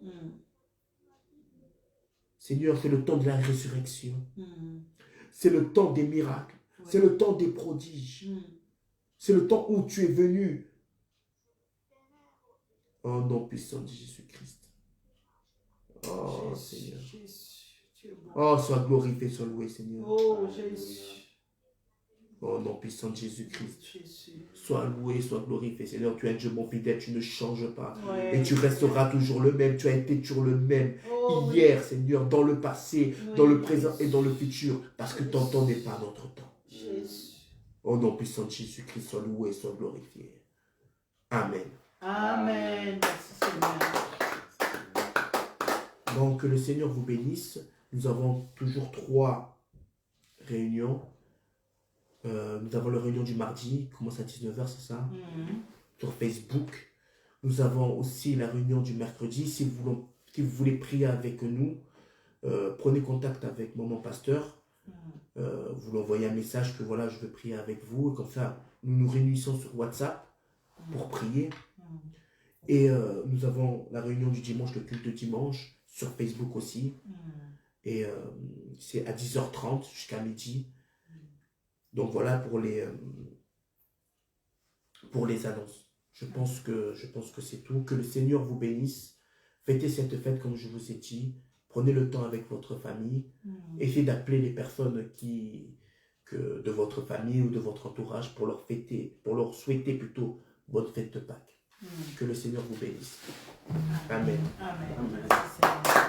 [SPEAKER 4] Seigneur, c'est le temps de la résurrection. C'est le temps des miracles. C'est le temps des prodiges. C'est le temps où tu es venu. Oh nom puissant de Jésus-Christ. Oh Seigneur. Oh, sois glorifié, sois loué, Seigneur.
[SPEAKER 2] Oh Jésus.
[SPEAKER 4] Oh nom puissant de Jésus-Christ. Sois loué, sois glorifié, Seigneur. Tu es un Dieu bon fidèle, tu ne changes pas. Et tu resteras toujours le même. Tu as été toujours le même. Hier, Seigneur, dans le passé, dans le présent et dans le futur. Parce que ton temps n'est pas notre temps. Au nom puissant de Jésus-Christ, sois loué, sois glorifié. Amen.
[SPEAKER 2] Amen. Merci Seigneur.
[SPEAKER 4] Donc, que le Seigneur vous bénisse. Nous avons toujours 3 réunions. Nous avons la réunion du mardi, qui commence à 19h, c'est ça? Sur Facebook. Nous avons aussi la réunion du mercredi. Si vous voulez prier avec nous, prenez contact avec Maman Pasteur. Vous lui envoyez un message que voilà, je veux prier avec vous. Et comme ça, nous nous réunissons sur WhatsApp pour prier. Et nous avons la réunion du dimanche, le culte de dimanche, sur Facebook aussi. Et c'est à 10h30 jusqu'à midi. Donc voilà pour les annonces. Je pense que c'est tout. Que le Seigneur vous bénisse. Fêtez cette fête comme je vous ai dit. Prenez le temps avec votre famille. Essayez d'appeler les personnes de votre famille ou de votre entourage pour leur souhaiter plutôt bonne fête de Pâques. Que le Seigneur vous bénisse. Amen.
[SPEAKER 2] Amen. Amen.